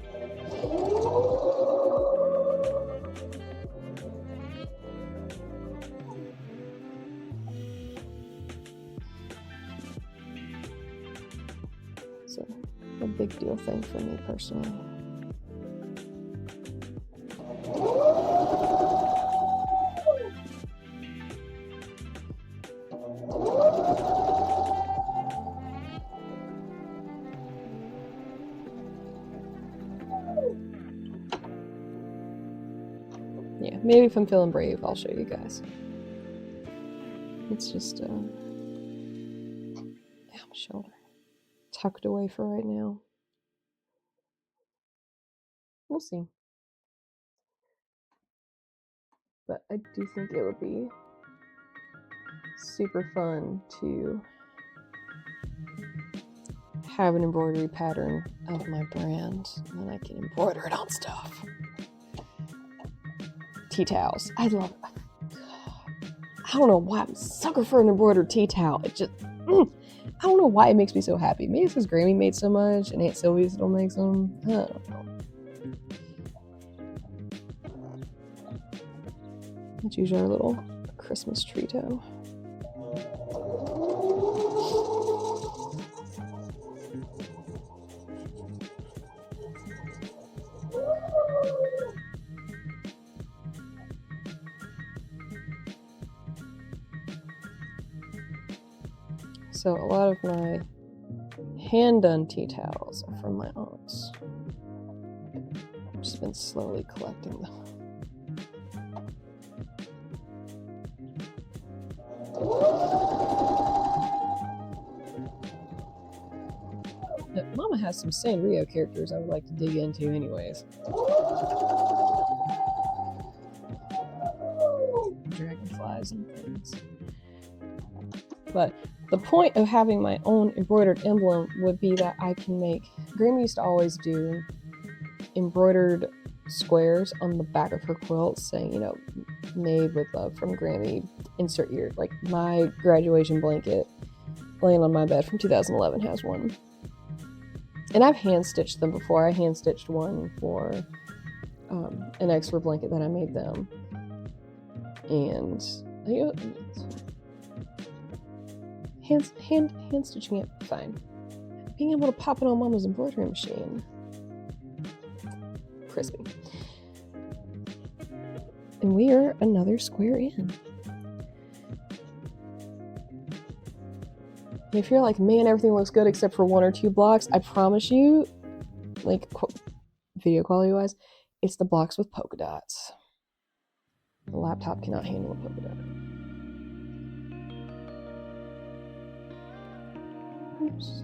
A: So a big deal thing for me personally. Yeah, maybe if I'm feeling brave, I'll show you guys. It's just my shoulder tucked away for right now. We'll see. But I do think it would be super fun to have an embroidery pattern of my brand, and then I can embroider it on stuff. Tea towels. I love it. I don't know why I'm a sucker for an embroidered tea towel. It just, I don't know why it makes me so happy. Maybe it's because Grammy made so much and Aunt Sylvia still makes them. I don't know. Let's use our little Christmas tree toe. So a lot of my hand-done tea towels are from my aunts. I've just been slowly collecting them. Mama has some Sanrio characters I would like to dig into anyways. Dragonflies and things. But the point of having my own embroidered emblem would be that I can make... Grandma used to always do embroidered squares on the back of her quilt saying, you know, made with love from Grammy, insert year. Like my graduation blanket laying on my bed from 2011 has one. And I've hand stitched them before. I hand stitched one for an extra blanket that I made them. And hand stitching it, fine. Being able to pop it on Mama's embroidery machine, crispy. And we are another square in. If you're like, man, everything looks good except for 1 or 2 blocks, I promise you, like video quality wise, it's the blocks with polka dots. The laptop cannot handle a polka dot. Oops.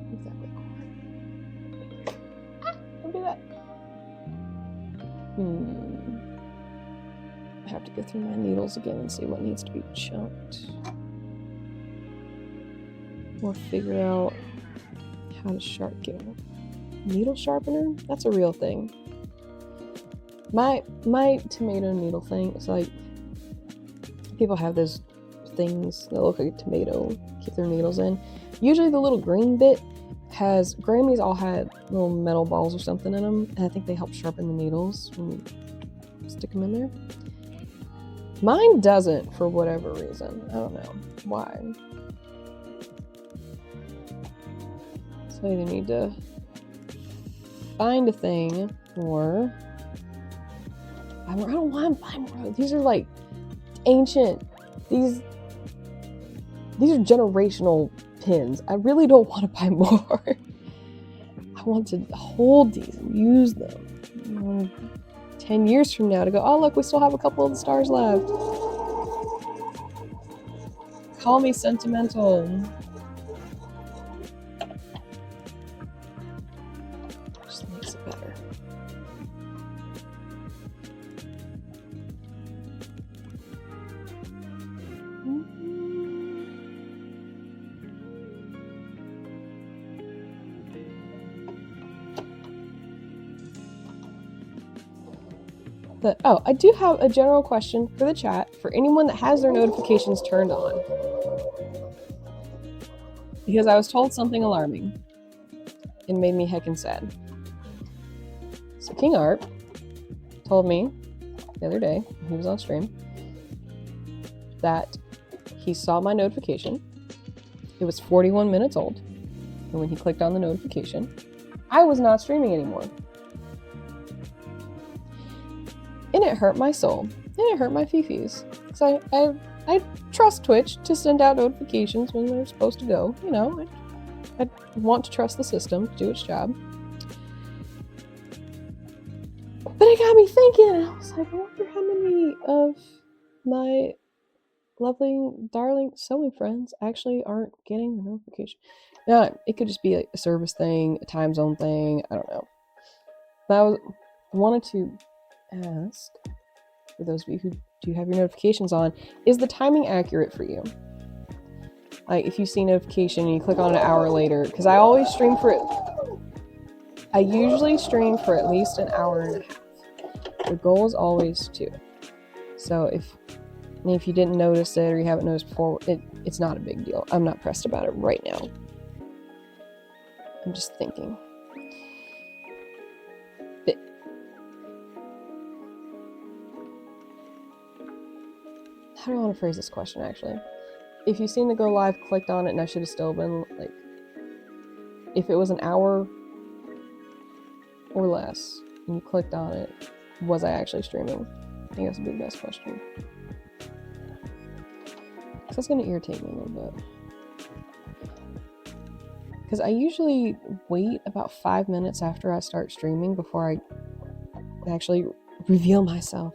A: Move that way. Ah, don't do that. I have to go through my needles again and see what needs to be chunked. Or figure out how to get a needle sharpener. That's a real thing. My tomato needle thing is like, people have those things that look like a tomato, keep their needles in. Usually the little green bit has, Grammys all had little metal balls or something in them, and I think they help sharpen the needles when you stick them in there. Mine doesn't, for whatever reason. I don't know why. So I either need to find a thing or I don't want to buy more. These are like ancient. These are generational pins. I really don't want to buy more. I want to hold these and use them. 10 years from now to go, oh look, we still have a couple of the stars left. Call me sentimental. Just makes it better. But, oh, I do have a general question for the chat for anyone that has their notifications turned on. Because I was told something alarming and made me heckin' sad. So King Art told me the other day, when he was on stream, that he saw my notification. It was 41 minutes old. And when he clicked on the notification, I was not streaming anymore. And it hurt my soul. And it hurt my fifis. Because I trust Twitch to send out notifications when they're supposed to go. You know, I want to trust the system to do its job. But it got me thinking. I was like, I wonder how many of my lovely, darling sewing friends actually aren't getting the notification. Now, it could just be a service thing, a time zone thing. I don't know. But I wanted to ask, for those of you who do have your notifications on, is the timing accurate for you? Like, if you see notification and you click on it an hour later, because I always stream for it. I usually stream for at least an hour and a half. The goal is always 2. So if you didn't notice it or you haven't noticed before, it's not a big deal. I'm not pressed about it right now. I'm just thinking. But how do I want to phrase this question, actually? If you've seen the go live, clicked on it, and I should have still been, like, if it was an hour or less, and you clicked on it, was I actually streaming? I think that's a big best question. Because that's going to irritate me a little bit. Because I usually wait about 5 minutes after I start streaming before I actually reveal myself.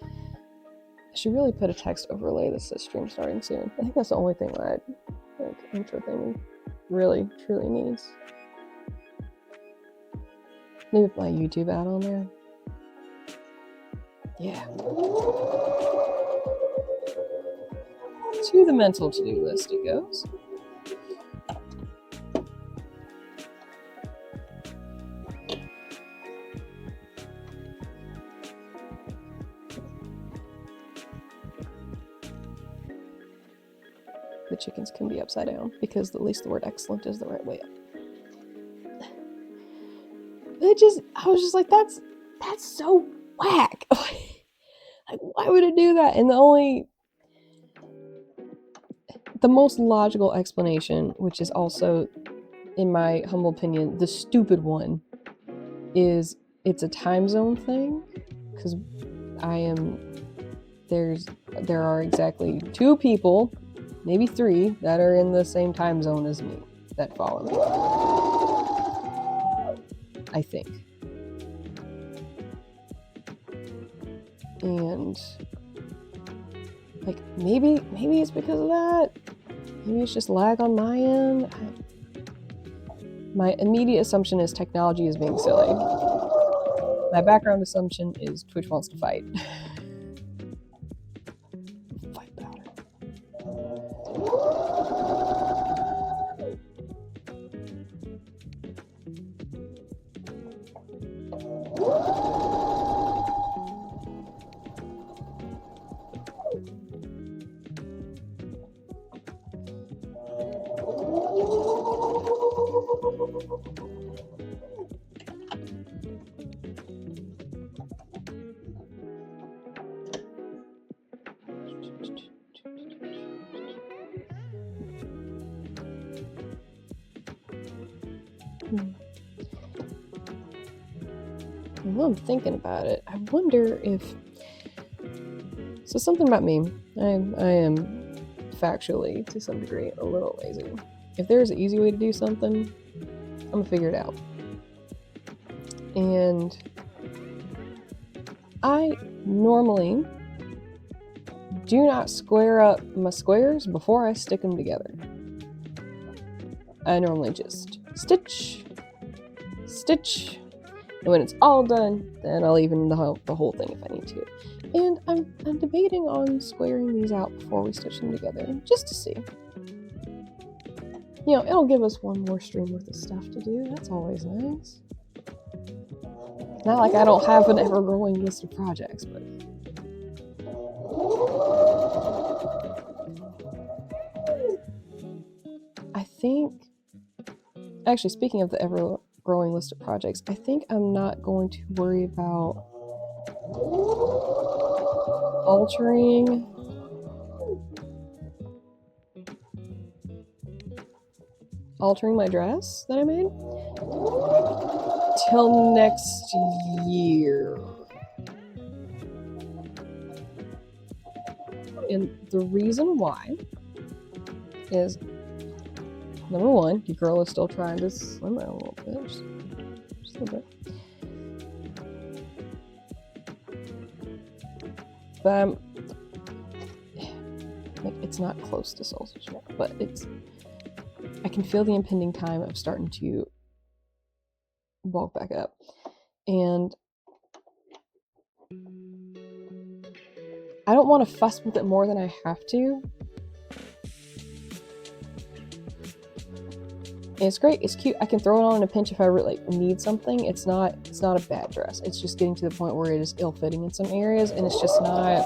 A: I should really put a text overlay that says stream starting soon. I think that's the only thing that intro thing really, truly needs. Maybe put my YouTube ad on there. Yeah. To the mental to-do list it goes. The chickens can be upside down because at least the word excellent is the right way up. I was just like, that's so whack. Like, why would it do that? And the most logical explanation, which is also, in my humble opinion, the stupid one, is it's a time zone thing. Because there are exactly 2 people, maybe 3, that are in the same time zone as me that follow me. I think. And like, maybe it's because of that. Maybe it's just lag on my end. My immediate assumption is technology is being silly. My background assumption is Twitch wants to fight. Fight about it. Well, I'm thinking about it. I wonder if... So something about me. I am factually, to some degree, a little lazy. If there's an easy way to do something, I'm gonna figure it out. And I normally do not square up my squares before I stick them together. I normally just stitch, stitch, and when it's all done, then I'll even the whole thing if I need to. And I'm debating on squaring these out before we stitch them together, just to see. You know, it'll give us one more stream worth of stuff to do. That's always nice. Not like I don't have an ever-growing list of projects, but... I think... Actually, speaking of the ever-growing list of projects, I think I'm not going to worry about altering my dress that I made till next year. And the reason why is, number one, your girl is still trying to slim it a little bit, just a little bit. But like, it's not close to sausage yet, but I can feel the impending time of starting to bulk back up. And I don't want to fuss with it more than I have to. And it's great, it's cute. I can throw it on in a pinch if I really need something. It's not a bad dress. It's just getting to the point where it is ill-fitting in some areas, and it's just not...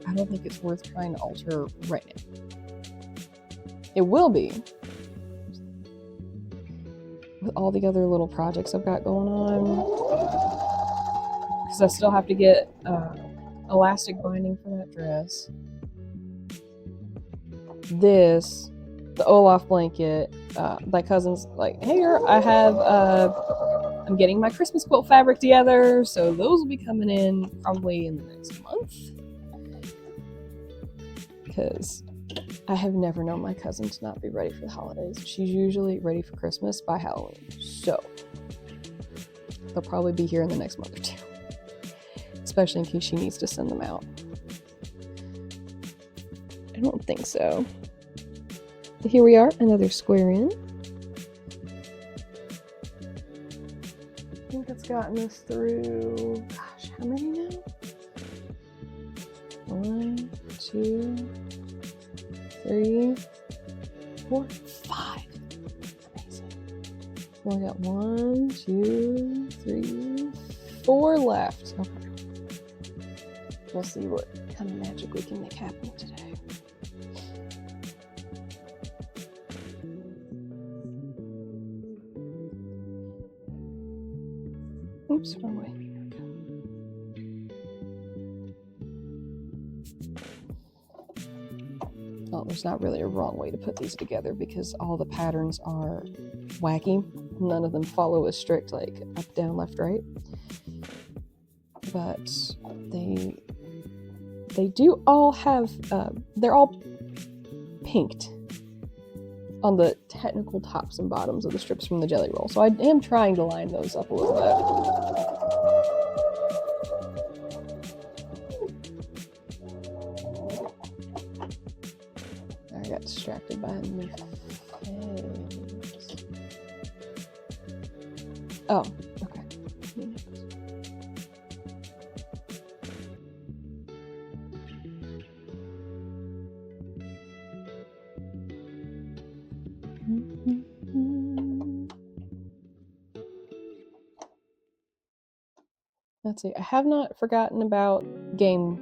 A: I don't think it's worth trying to alter right now. It will be, with all the other little projects I've got going on, because I still have to get elastic binding for that dress. The Olaf blanket, my cousin's like, hey, I'm getting my Christmas quilt fabric together, so those will be coming in probably in the next month. Because I have never known my cousin to not be ready for the holidays. She's usually ready for Christmas by Halloween, so they'll probably be here in the next month or two, especially in case she needs to send them out. I don't think so. But here we are, another square in. I think it's gotten us through, gosh, how many now? 1, 2, 3, 4, 5. Amazing. We got 1, 2, 3, 4 left. Okay. We'll see what kind of magic we can make happen today. Oops, wrong way. Well, there's not really a wrong way to put these together because all the patterns are wacky. None of them follow a strict, like, up, down, left, right. But they do all have, they're all pinked on the technical tops and bottoms of the strips from the jelly roll. So I am trying to line those up a little bit. I got distracted by a new face. Oh, okay. Let's see. I have not forgotten about game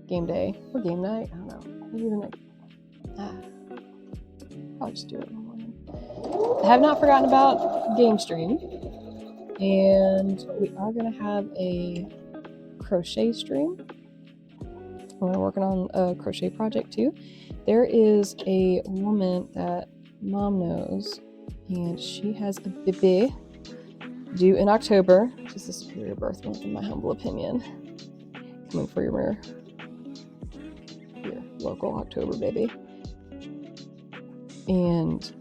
A: day or game night. I don't know. Maybe the next. I'll just do it in the morning. I have not forgotten about game stream, and we are gonna have a crochet stream when I'm working on a crochet project too. There is a woman that Mom knows, and she has a baby due in October, which is the superior birth month in my humble opinion. Coming for your local October baby. And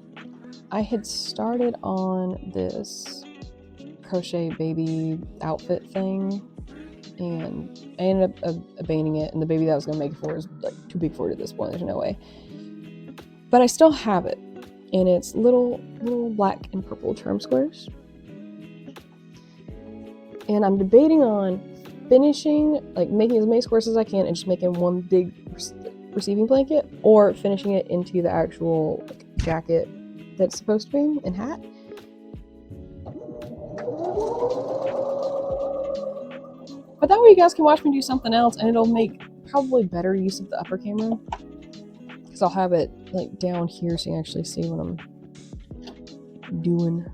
A: I had started on this crochet baby outfit thing, and I ended up abandoning it, and the baby that I was going to make it for is like too big for it at this point. There's no way. But I still have it, and it's little black and purple charm squares. And I'm debating on finishing, like making as many squares as I can and just making one big receiving blanket, or finishing it into the actual jacket that's supposed to be and hat. But that way you guys can watch me do something else, and it'll make probably better use of the upper camera, because I'll have it like down here so you can actually see what I'm doing.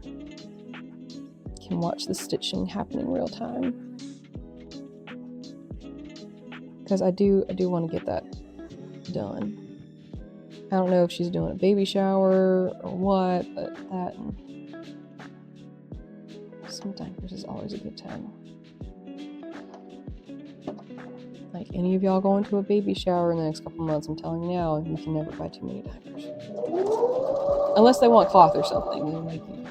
A: You can watch the stitching happen in real time, because I do want to get that done. I don't know if she's doing a baby shower or what, but that and some diapers is always a good time. Like, any of y'all going to a baby shower in the next couple months, I'm telling you now, you can never buy too many diapers. Unless they want cloth or something, then like you.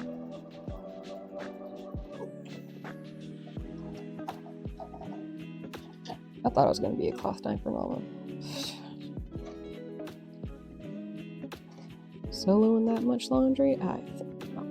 A: I thought it was going to be a cloth diaper mama. Soloing that much laundry? I think not.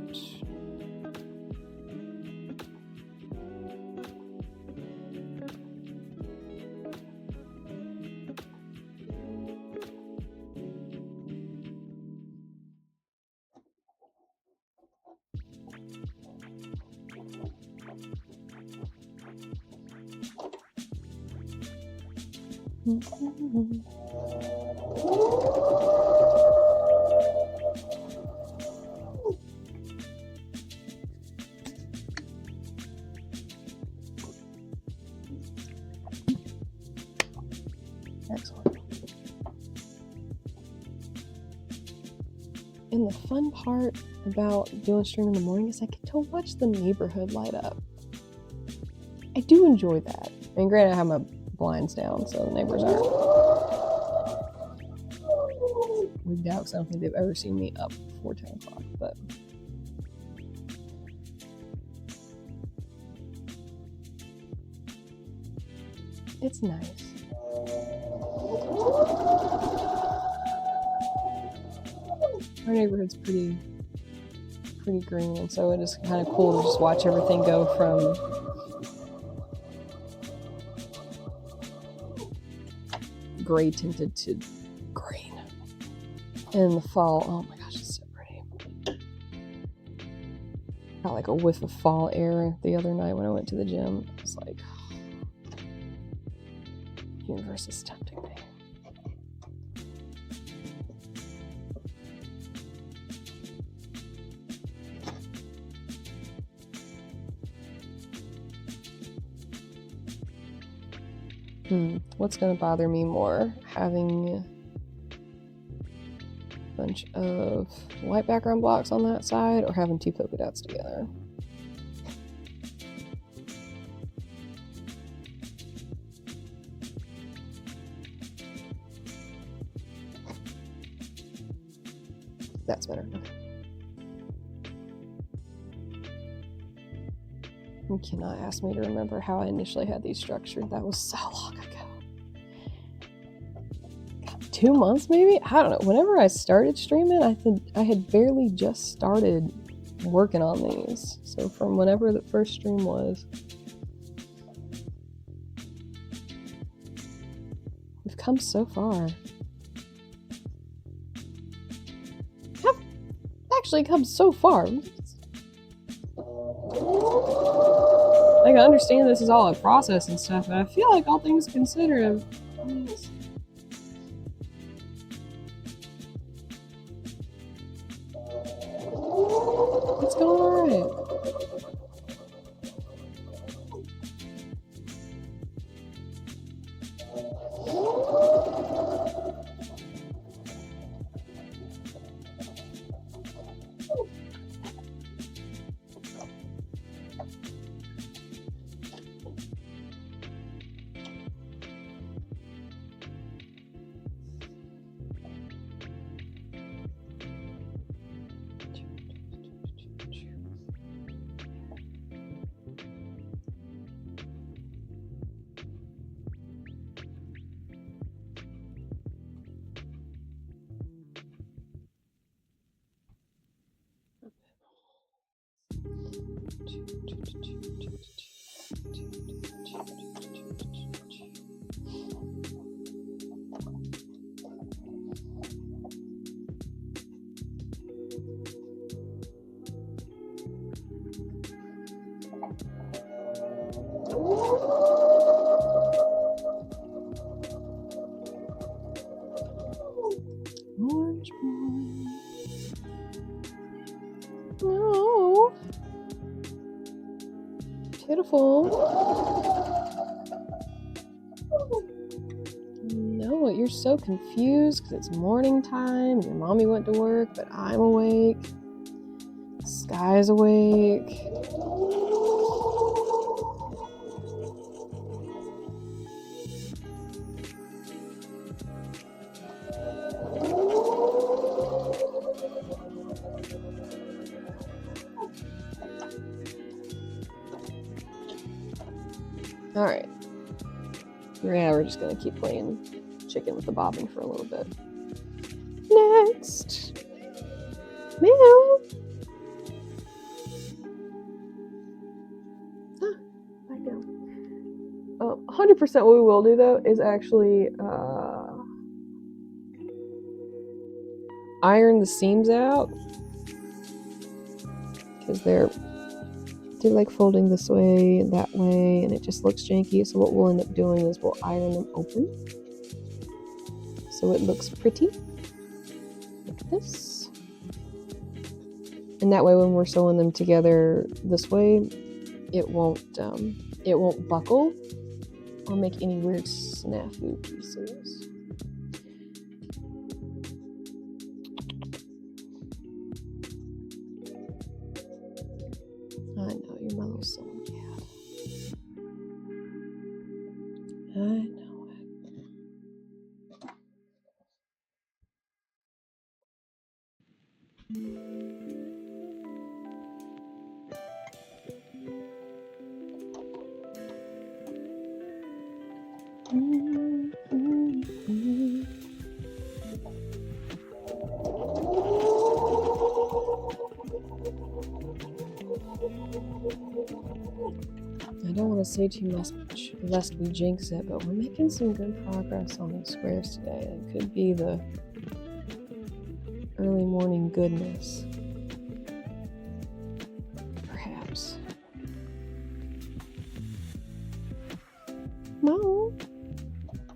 A: Excellent. And the fun part about doing stream in the morning is I get to watch the neighborhood light up. I do enjoy that. I mean, granted, I have my blinds down, so the neighbors aren't wigged out, because I don't think they've ever seen me up before 10 o'clock, but it's nice. Our neighborhood's pretty green, and so it is kind of cool to just watch everything go from gray tinted to green. And in the fall, oh my gosh, it's so pretty. Got like a whiff of fall air the other night when I went to the gym. I was like, oh, the universe is tempting me. What's going to bother me more? Having a bunch of white background blocks on that side, or having two polka dots together? That's better. You cannot ask me to remember how I initially had these structured. That was so long ago. 2 months maybe? I don't know. Whenever I started streaming, I had barely just started working on these. So from whenever the first stream was, we've come so far. I've actually come so far. Like, I understand this is all a process and stuff, but I feel like all things considered, it's going alright. Orange boy. No. Pitiful. No, you're so confused because it's morning time and your mommy went to work, but I'm awake. The sky's awake. All right. Yeah, we're just gonna keep playing chicken with the bobbin for a little bit. Next. Meow. Back down. 100% what we will do though is actually iron the seams out because they're like folding this way and that way and it just looks janky. So what we'll end up doing is we'll iron them open so it looks pretty like this, and that way when we're sewing them together this way it won't buckle or make any weird snafu pieces. I know, you're my little sewing cat. I know it. I don't want to say too much lest we jinx it, but we're making some good progress on these squares today. It could be the early morning goodness. Perhaps. No.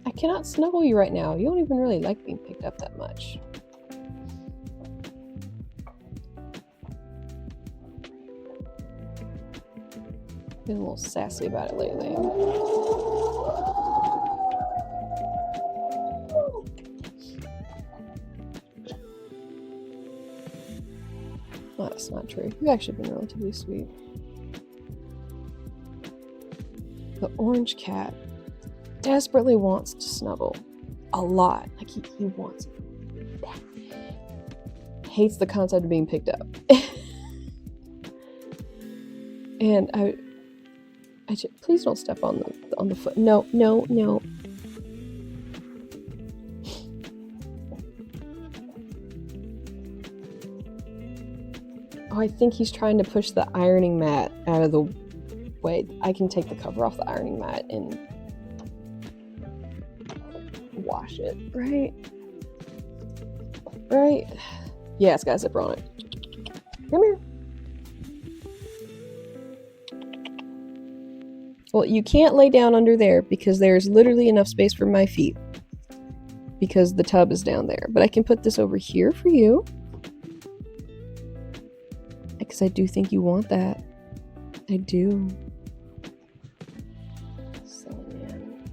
A: I cannot snuggle you right now. You don't even really like being picked up that much. Been a little sassy about it lately. Oh, that's not true. You've actually been relatively sweet. The orange cat desperately wants to snuggle. A lot. Like he wants it. Hates the concept of being picked up. And I just, please don't step on the foot. No. Oh, I think he's trying to push the ironing mat out of the way. I can take the cover off the ironing mat and wash it, right? Right? Yeah, it's got a zipper on it. Come here. Well, you can't lay down under there because there's literally enough space for my feet because the tub is down there. But I can put this over here for you because I do think you want that. I do. So, man.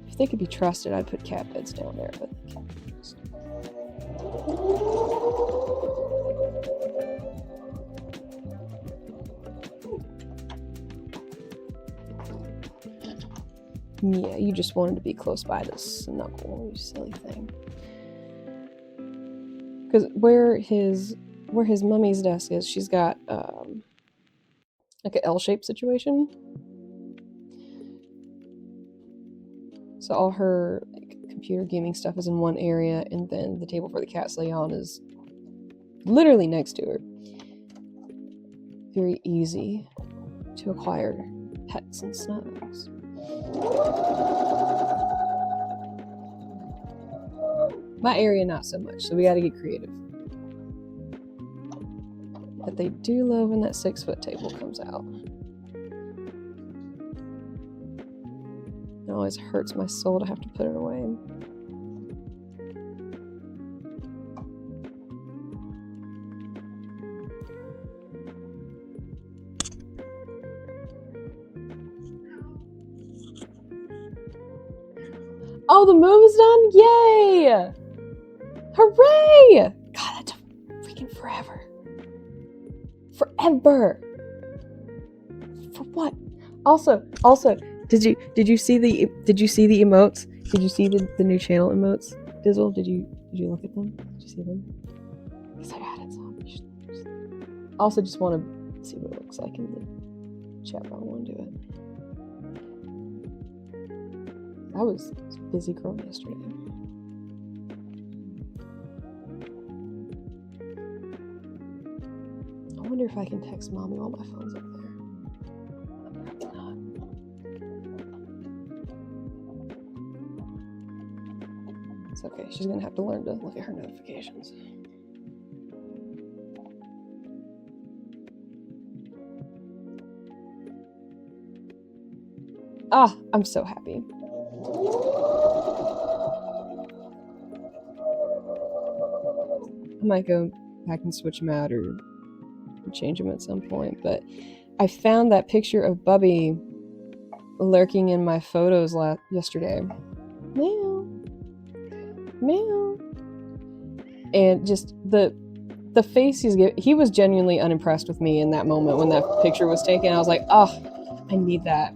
A: If they could be trusted, I'd put cat beds down there, but they can't be trusted. Yeah, you just wanted to be close by to snuggle, you silly thing. Because where his mummy's desk is, she's got like an L-shaped situation. So all her computer gaming stuff is in one area, and then the table for the cats lay on is literally next to her. Very easy to acquire pets and snugs. My area, not so much, so we gotta get creative. But they do love when that 6-foot table comes out. It always hurts my soul to have to put it away. Oh, the move is done? Yay! Hooray! God, that took freaking forever. Forever. For what? Also, did you see the emotes? Did you see the new channel emotes? Dizzle, did you look at them? Did you see them? Because I added some. Also, just want to see what it looks like in the chat while I want to do it. I was a busy girl yesterday. I wonder if I can text mommy while my phone's up there. Probably not. It's okay. She's gonna have to learn to look at her notifications. Ah, I'm so happy. I might go back and switch them out or change them at some point, but I found that picture of Bubby lurking in my photos yesterday. Meow. Meow. And just the face he's giving, he was genuinely unimpressed with me in that moment when that picture was taken. I was like, oh, I need that.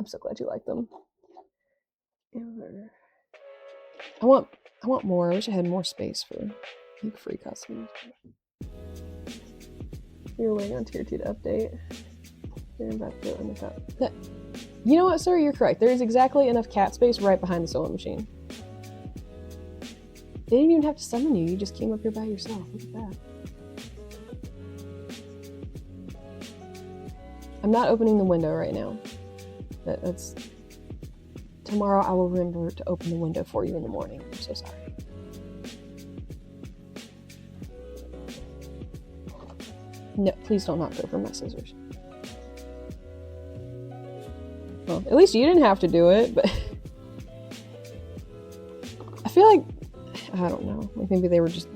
A: I'm so glad you like them. I want more. I wish I had more space for like free customers. We were waiting on tier 2 to update. They're about to go that. You know what, sir? You're correct. There is exactly enough cat space right behind the sewing machine. They didn't even have to summon you. You just came up here by yourself. Look at that. I'm not opening the window right now. That's tomorrow. I will remember to open the window for you in the morning. I'm so sorry. No, please don't knock over my scissors. Well, at least you didn't have to do it, but I feel like, I don't know, like maybe they were just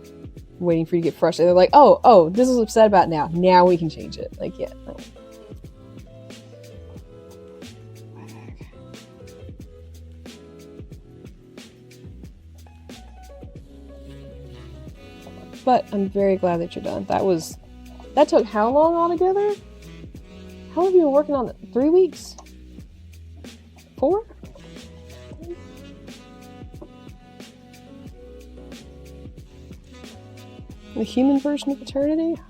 A: waiting for you to get frustrated. They're like, oh, this is upset about now. Now we can change it. Like, yeah. No. But I'm very glad that you're done. That took how long altogether? How long have you been working on it? 3 weeks? 4? The human version of eternity?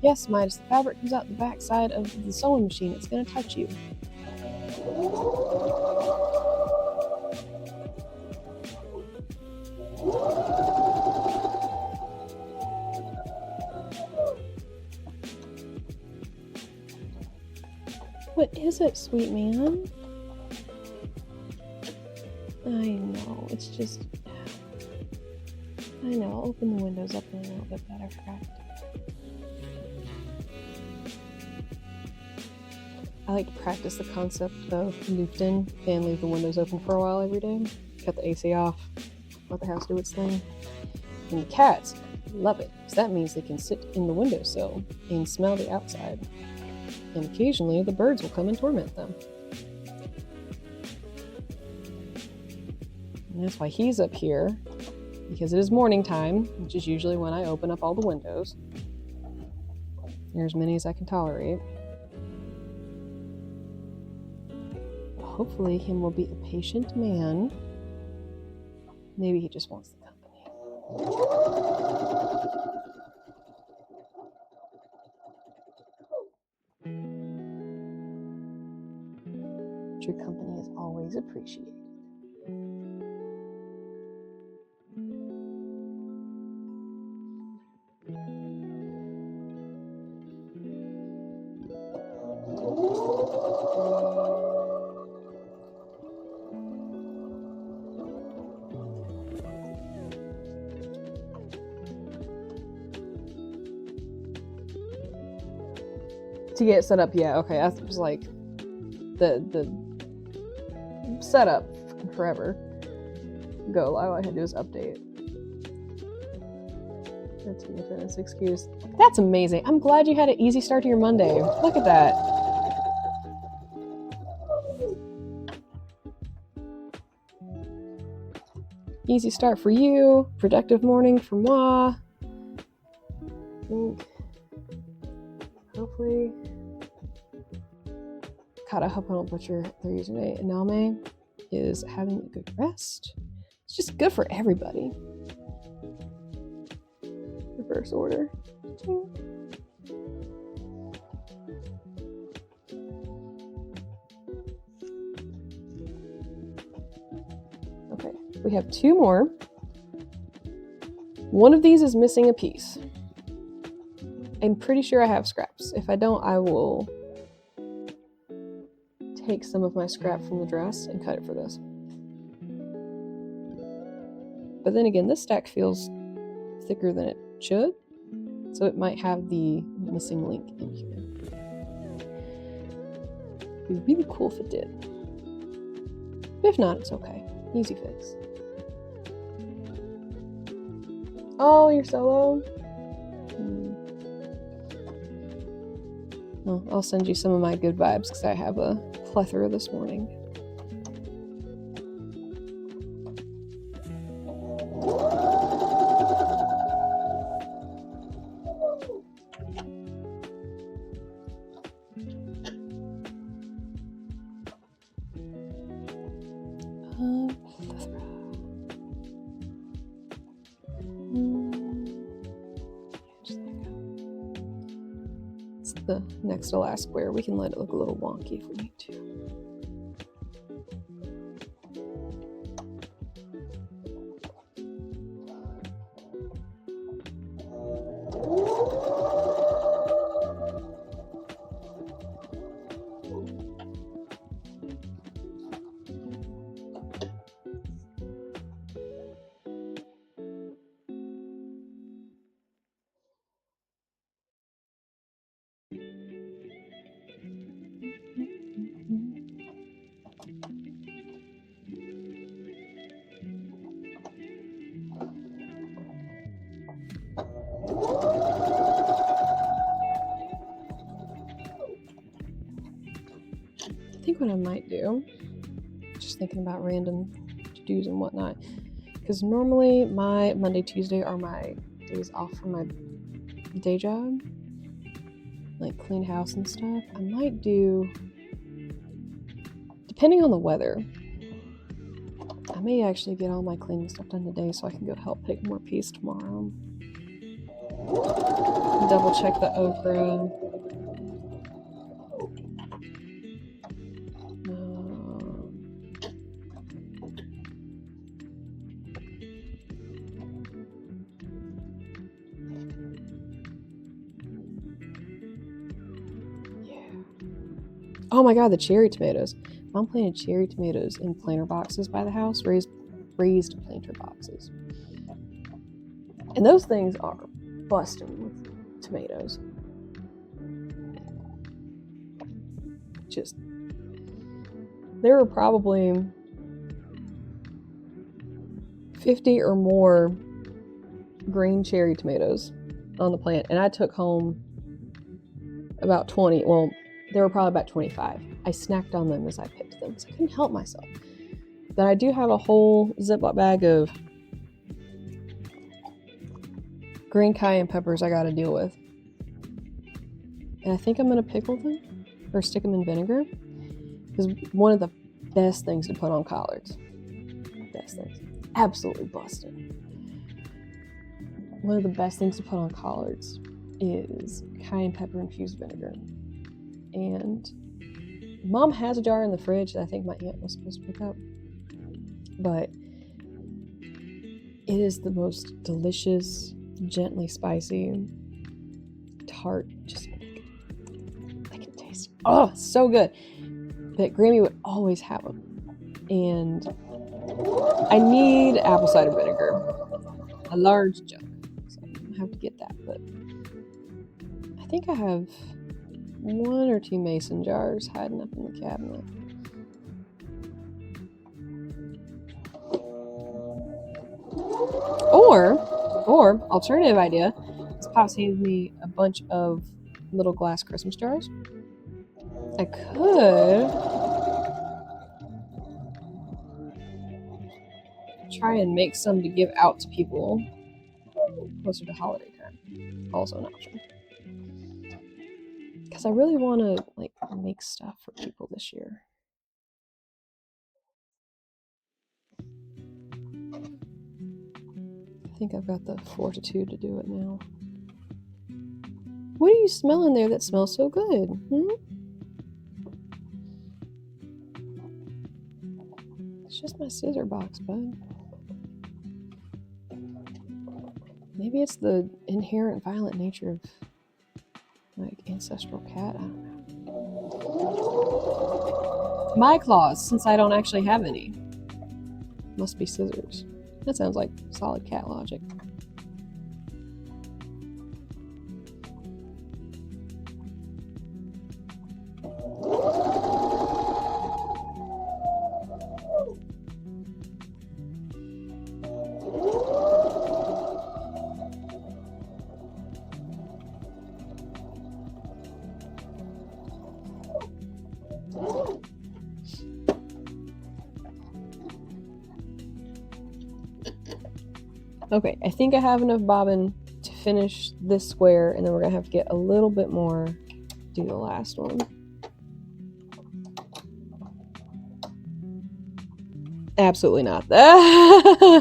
A: Yes, Midas, the fabric comes out the back side of the sewing machine. It's going to touch you. What is it, sweet man? I know, it's just... I know, I'll open the windows up a little bit better, correct? I like to practice the concept of looped in and leave the windows open for a while every day. Cut the AC off, let the house do its thing. And the cats love it, because that means they can sit in the windowsill and smell the outside. And occasionally the birds will come and torment them. And that's why he's up here, because it is morning time, which is usually when I open up all the windows.
B: There's as many as I can tolerate. Hopefully him will be a patient man. Maybe he just wants the company. Your company is always appreciated. To get set up, yeah, okay. That was like the setup forever. Go live. All I had to do is update. That's an fitness excuse. That's amazing. I'm glad you had an easy start to your Monday. Look at that. Easy start for you. Productive morning for moi. I think. Hopefully. God, I hope I don't butcher their username. Name is having a good rest. It's just good for everybody. Reverse order. Okay, we have 2 more. One of these is missing a piece. I'm pretty sure I have scraps. If I don't, I will take some of my scrap from the dress and cut it for this. But then again, this stack feels thicker than it should, so it might have the missing link in here. It'd be really cool if it did. But if not, it's okay. Easy fix. Oh, you're solo? Well, I'll send you some of my good vibes because I have a plethora this morning. The next to last square. We can let it look a little wonky if we need to. I think what I might do, just thinking about random to-dos and whatnot, because normally my Monday, Tuesday are my days off from my day job, like clean house and stuff. I might do, depending on the weather, I may actually get all my cleaning stuff done today so I can go help pick more peas tomorrow. Double check the okra. Oh my god, the cherry tomatoes. Mom planted cherry tomatoes in planter boxes by the house, raised planter boxes. And those things are busting with tomatoes. Just, there were probably 50 or more green cherry tomatoes on the plant, and I took home about 20. Well, there were probably about 25. I snacked on them as I picked them, so I couldn't help myself. Then I do have a whole Ziploc bag of green cayenne peppers I gotta deal with. and I think I'm gonna pickle them or stick them in vinegar. Because one of the best things to put on collards, best things, absolutely busted. One of the best things to put on collards is cayenne pepper infused vinegar. And Mom has a jar in the fridge that I think my aunt was supposed to pick up. But it is the most delicious, gently spicy, tart, just I can taste. Oh, so good. But Grammy would always have them. And I need apple cider vinegar, a large jug. So I have to get that. But I think I have 1 or 2 mason jars hiding up in the cabinet. Or alternative idea, this Pops handed me a bunch of little glass Christmas jars. I could try and make some to give out to people closer to holiday time. Also an option. Because I really want to like make stuff for people this year. I think I've got the fortitude to do it now. What are you smelling there that smells so good? It's just my scissor box, bud. Maybe it's the inherent violent nature of like ancestral cat. I don't know. My claws, since I don't actually have any. Must be scissors. That sounds like solid cat logic. Okay, I think I have enough bobbin to finish this square, and then we're gonna have to get a little bit more, do the last one. Absolutely not. No,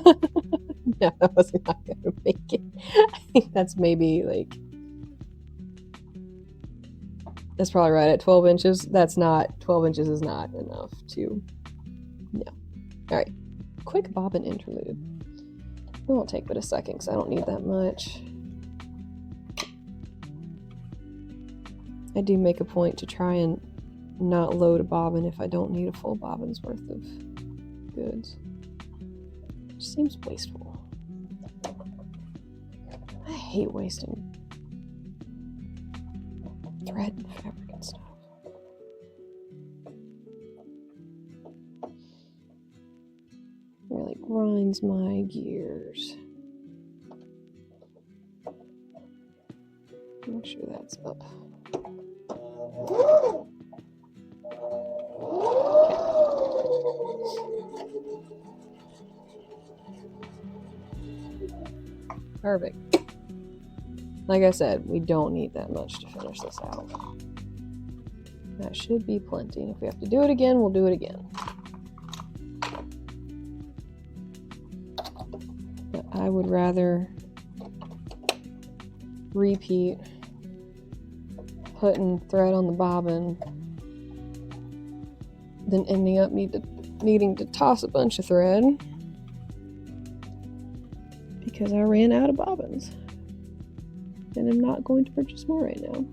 B: that was not gonna make it. I think that's maybe like, that's probably right at 12 inches. That's not, 12 inches is not enough to, no. All right, quick bobbin interlude. It won't take but a second because I don't need that much. I do make a point to try and not load a bobbin if I don't need a full bobbin's worth of goods. It just seems wasteful. I hate wasting thread and fabric and stuff. Really grinds my gears. Make sure that's up. Perfect. Like I said, we don't need that much to finish this out. That should be plenty. And if we have to do it again, we'll do it again. But I would rather repeat putting thread on the bobbin than ending up needing to toss a bunch of thread because I ran out of bobbins and I'm not going to purchase more right now.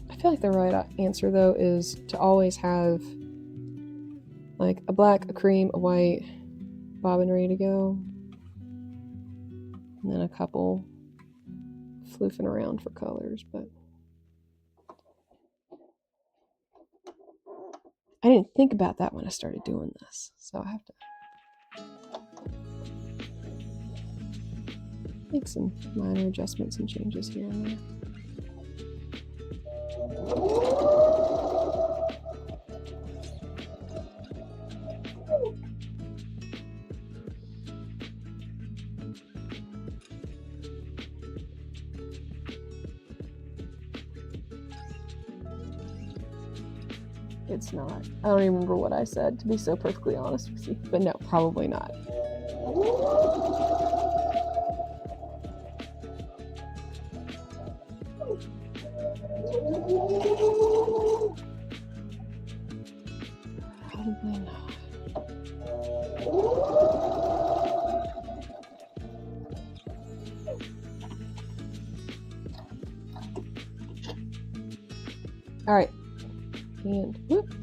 B: I feel like the right answer though is to always have like a black, a cream, a white bobbin ready to go, and then a couple floofing around for colors. But I didn't think about that when I started doing this, so I have to make some minor adjustments and changes here and there. It's not. I don't even remember what I said, to be so perfectly honest with you. But no, probably not. Probably not. All right. And whoop.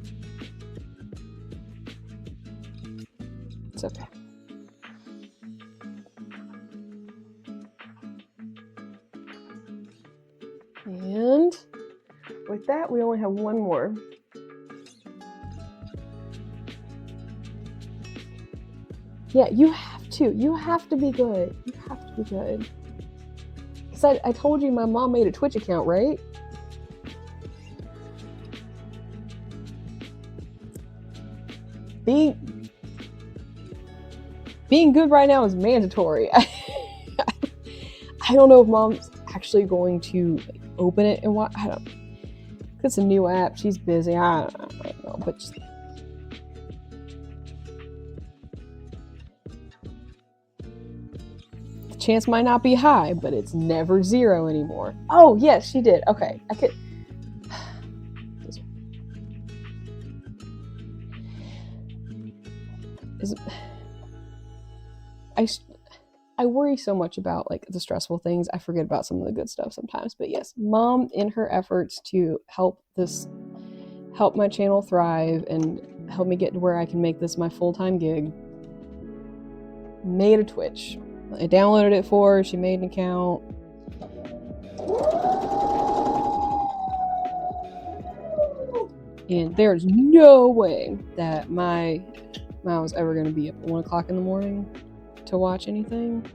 B: It's okay. And with that, we only have one more. Yeah, you have to. You have to be good. You have to be good. Because I told you my mom made a Twitch account, right? Being good right now is mandatory. I don't know if mom's actually going to open it and watch. I don't. It's a new app. She's busy. I don't know, but just, the chance might not be high, but it's never zero anymore. Oh yes, she did. Okay, I could. I worry so much about like the stressful things. I forget about some of the good stuff sometimes. But yes, mom, in her efforts to help my channel thrive and help me get to where I can make this my full-time gig, made a Twitch. I downloaded it for her. She made an account. And there's no way that my mom was ever going to be up at 1 o'clock in the morning to watch anything.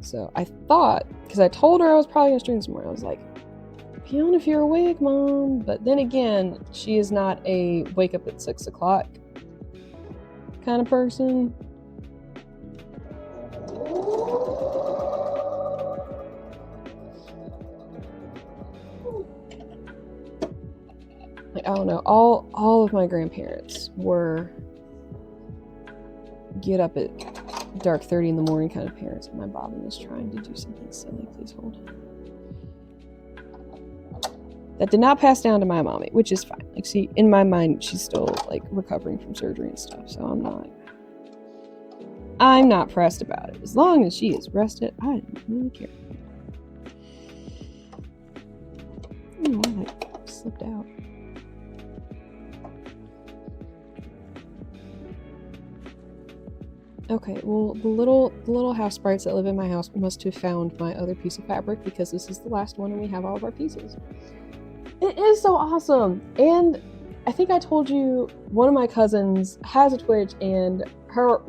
B: So I thought, because I told her I was probably going to stream some more, I was like, be on if you're awake, Mom. But then again, she is not a wake up at 6 o'clock kind of person. Like, I don't know, all of my grandparents were get up at dark 30 in the morning kind of parents. My Bobbin is trying to do something silly. Please hold. That did not pass down to my mommy, which is fine. Like, see, in my mind, she's still like recovering from surgery and stuff, so I'm not pressed about it. As long as she is rested, I don't really care. I don't know why that slipped out. Okay, well, the little house sprites that live in my house must have found my other piece of fabric, because this is the last one and we have all of our pieces. It is so awesome! And I think I told you one of my cousins has a Twitch, and her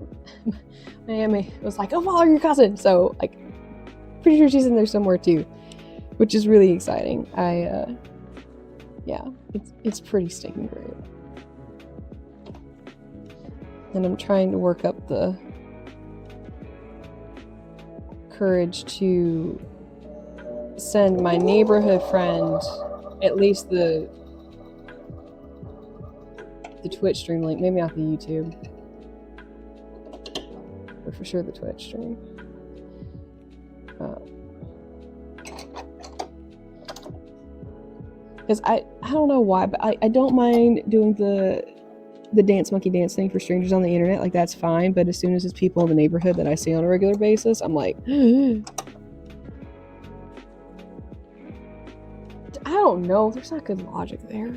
B: Miami was like, "Oh, follow your cousin!" So, like, pretty sure she's in there somewhere too, which is really exciting. Yeah, it's pretty stinking great. And I'm trying to work up the courage to send my neighborhood friend at least the Twitch stream link, maybe not the YouTube, but for sure the Twitch stream. Because I don't know why, but I don't mind doing the dance monkey dance thing for strangers on the internet. Like, that's fine, but as soon as it's people in the neighborhood that I see on a regular basis, I'm like, I don't know, there's not good logic there.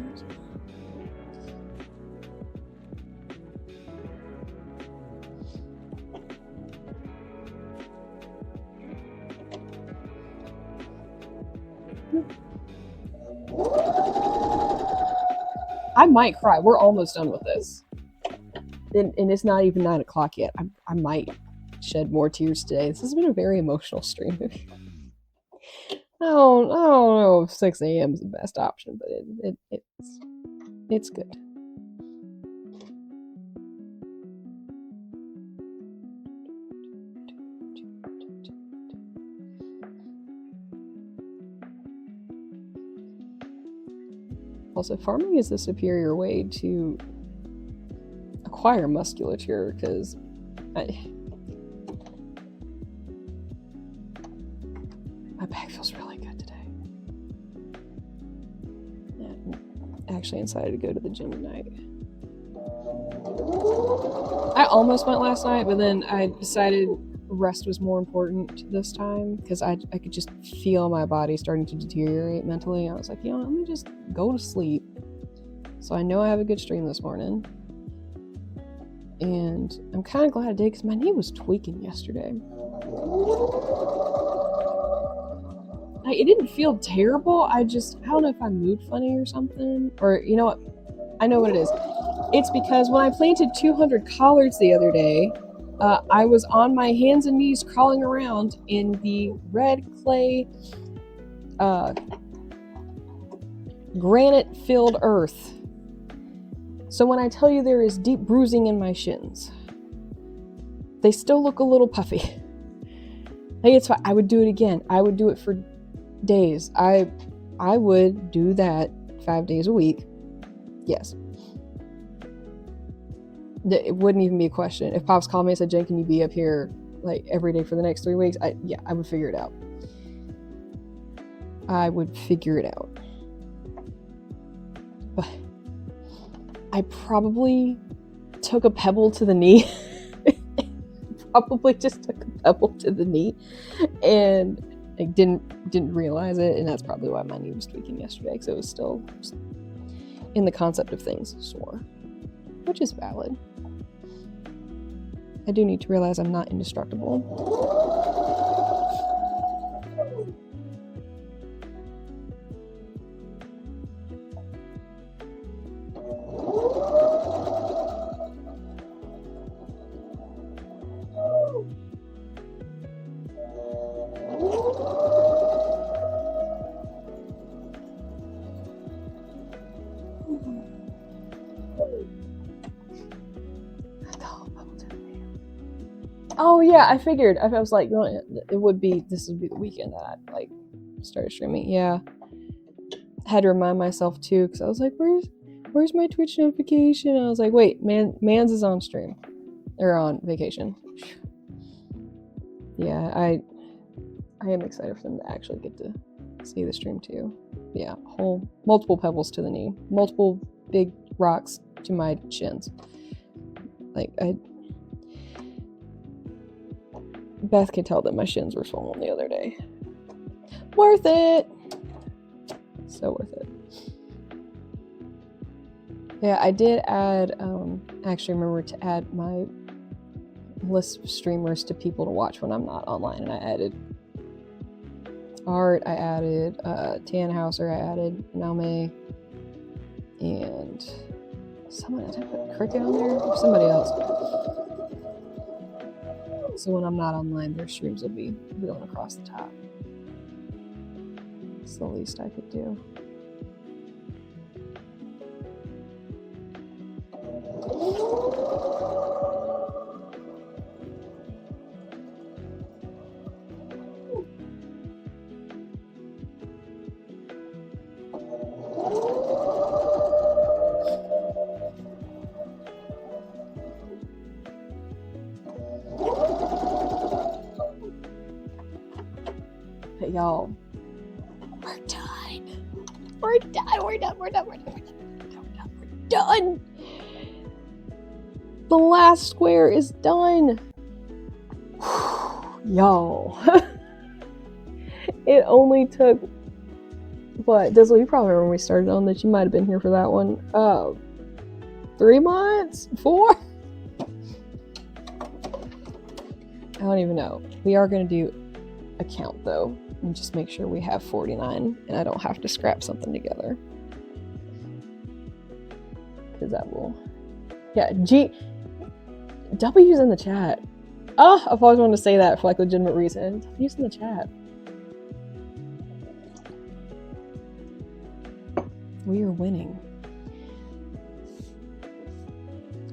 B: I might cry. We're almost done with this. And it's not even 9 o'clock yet. I might shed more tears today. This has been a very emotional stream. I don't know if 6 a.m. is the best option, but it's good. Also, farming is the superior way to acquire musculature, because my back feels really good today. Yeah, I'm actually excited to go to the gym tonight. I almost went last night, but then I decided rest was more important this time, because I could just feel my body starting to deteriorate mentally. I was like, let me just go to sleep. So I know I have a good stream this morning. And I'm kind of glad I did, because my knee was tweaking yesterday. Like, it didn't feel terrible. I don't know if I moved funny or something. Or, you know what? I know what it is. It's because when I planted 200 collards the other day, I was on my hands and knees crawling around in the red clay, granite-filled earth. So when I tell you there is deep bruising in my shins, they still look a little puffy. Hey, it's fine. I would do it again. I would do it for days. I would do that 5 days a week. Yes. It wouldn't even be a question. If Pops called me and said, Jen, can you be up here like every day for the next 3 weeks? I would figure it out. I would figure it out. But I probably took a pebble to the knee. Probably just took a pebble to the knee and I didn't realize it, and that's probably why my knee was tweaking yesterday, because it was still, in the concept of things, sore, which is valid. I do need to realize I'm not indestructible. Oh yeah, I figured. I was like, this would be the weekend that I like started streaming. Yeah, had to remind myself too, because I was like, where's my Twitch notification? I was like, wait, Mans is on stream or on vacation. Yeah, I am excited for them to actually get to see the stream too. Yeah, multiple pebbles to the knee, multiple big rocks to my shins. Like Beth could tell that my shins were swollen the other day. Worth it! So worth it. Yeah, I did add, actually remember to add my list of streamers to people to watch when I'm not online, and I added Art, I added Tannhauser, I added Naume, and someone else. I put Cricket on there? Or somebody else. So when I'm not online, their streams will be going across the top. It's the least I could do. But y'all, we're done. We're done. The last square is done. Y'all. It only took, what, Dizzle, you probably remember when we started on this. You might have been here for that one. 3 months? 4? I don't even know. We are going to do a count, though, and just make sure we have 49, and I don't have to scrap something together. Because that will... Yeah, W's in the chat. Oh, I've always wanted to say that for, like, legitimate reason. W's in the chat. We are winning.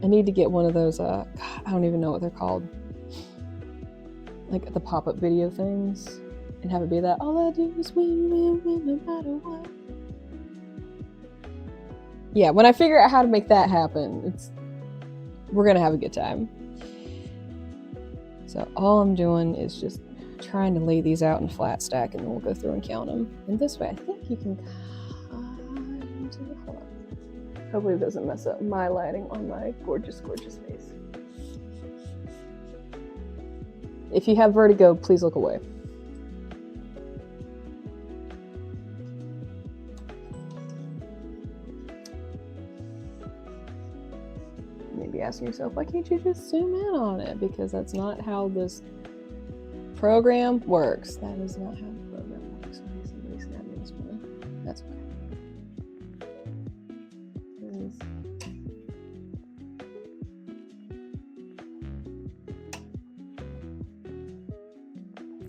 B: I need to get one of those, I don't even know what they're called. Like the pop-up video things. And have it be that, all I do is win, no matter what. Yeah, when I figure out how to make that happen, we're gonna have a good time. So all I'm doing is just trying to lay these out in flat stack, and then we'll go through and count them. And this way, I think you can kind of, hold on. Hopefully it doesn't mess up my lighting on my gorgeous, gorgeous face. If you have vertigo, please look away. Maybe asking yourself, why can't you just zoom in on it? Because that's not how this program works. That is not how the program works. Somebody snapped me this morning. That's okay.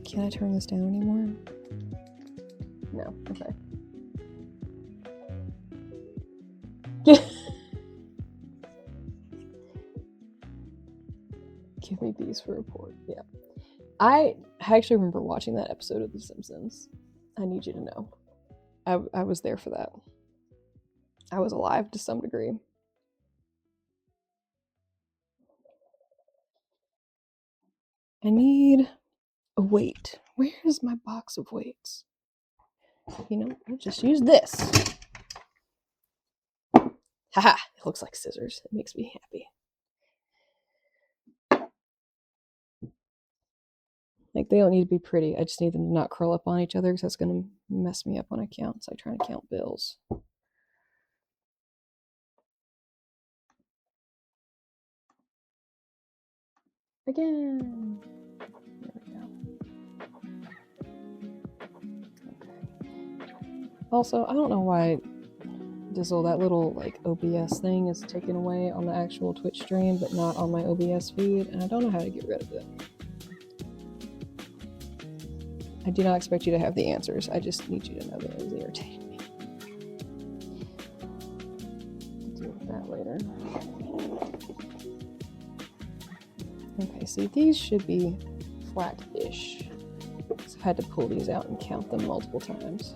B: Can I turn this down anymore? No. Okay. Give me these for report. Yeah. I actually remember watching that episode of The Simpsons. I need you to know. I was there for that. I was alive to some degree. I need a weight. Where is my box of weights? You know, I'll just use this. Haha, it looks like scissors. It makes me happy. Like, they don't need to be pretty. I just need them to not curl up on each other because that's going to mess me up when I count. It's like trying to count bills. Again. There we go. Okay. Also, I don't know why Dizzle, that little like OBS thing is taken away on the actual Twitch stream, but not on my OBS feed, and I don't know how to get rid of it. I do not expect you to have the answers. I just need you to know that it was irritating me. I'll deal with that later. Okay, see, these should be flat-ish. So I had to pull these out and count them multiple times.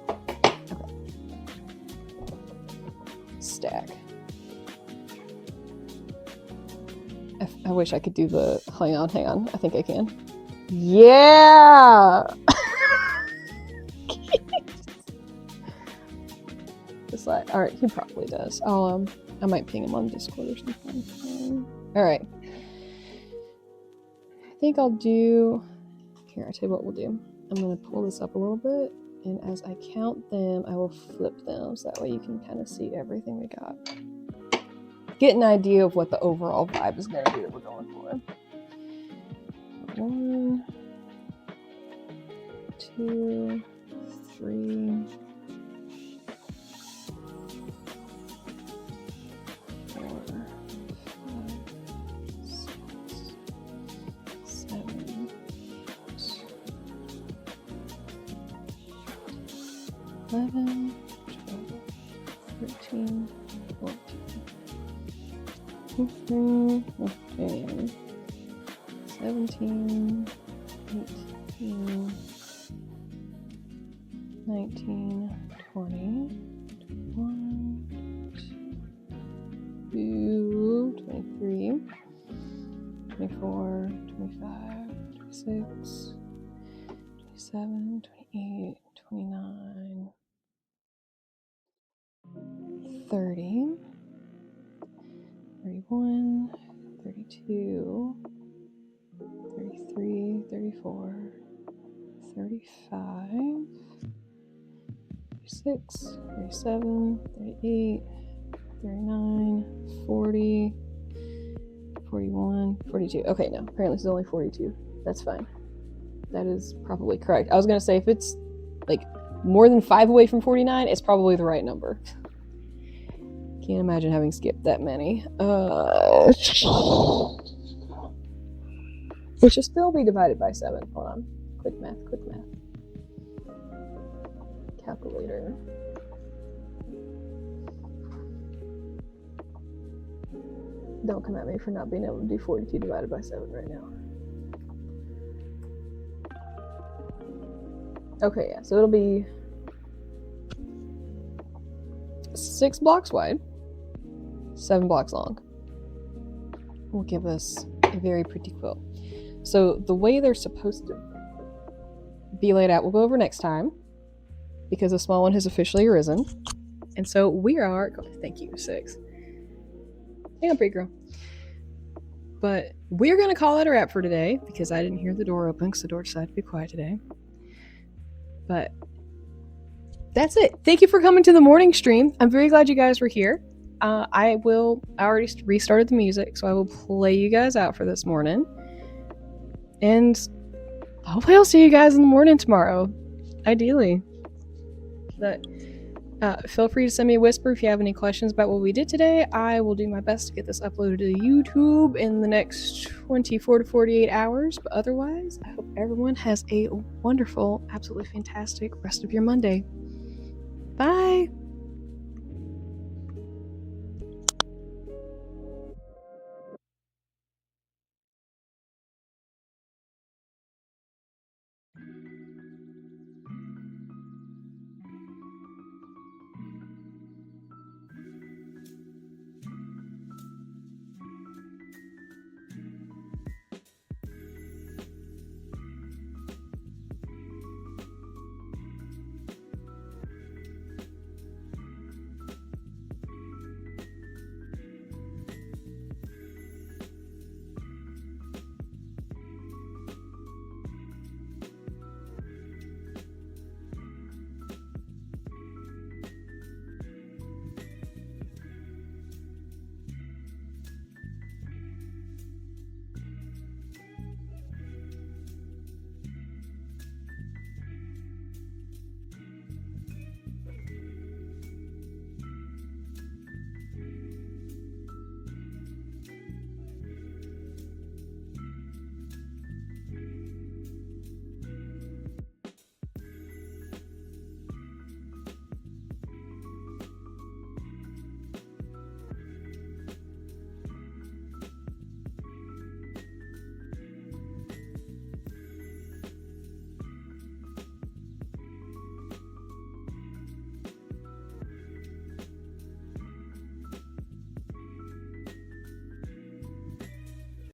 B: Okay. Stack. I wish I could do the, hang on, I think I can. Yeah! It's like, alright, he probably does. I might ping him on Discord or something. Alright. I think I'll do, here, I'll tell you what we'll do. I'm gonna pull this up a little bit, and as I count them, I will flip them, so that way you can kind of see everything we got. Get an idea of what the overall vibe is going to be that we're going for. 1, 2, 3, 4, 5, 6, 7, 8, 11, 12, 13, 14. 15, 17, 18, 19, 20, 21, 22, 23, 24, 25, 26, 27, 28, 29, 30, 31, 32, 33, 34, 35, 36, 37, 38, 39, 40, 41, 42. Okay, no, apparently it's only 42. That's fine. That is probably correct. I was going to say, if it's like more than 5 away from 49, it's probably the right number. Can't imagine having skipped that many. It should still be divided by 7. Hold on. Quick math. Calculator. Don't come at me for not being able to do 42 divided by 7 right now. Okay, yeah, so it'll be 6 blocks wide, 7 blocks long. Will give us a very pretty quilt. So the way they're supposed to be laid out, we'll go over next time because the small one has officially arisen. And so we are, thank you, 6. Yeah, pretty girl. But we're going to call it a wrap for today because I didn't hear the door open because the door decided to be quiet today. But that's it. Thank you for coming to the morning stream. I'm very glad you guys were here. I already restarted the music, so I will play you guys out for this morning. And hopefully I'll see you guys in the morning tomorrow. Ideally. But feel free to send me a whisper if you have any questions about what we did today. I will do my best to get this uploaded to YouTube in the next 24 to 48 hours. But otherwise, I hope everyone has a wonderful, absolutely fantastic rest of your Monday. Bye!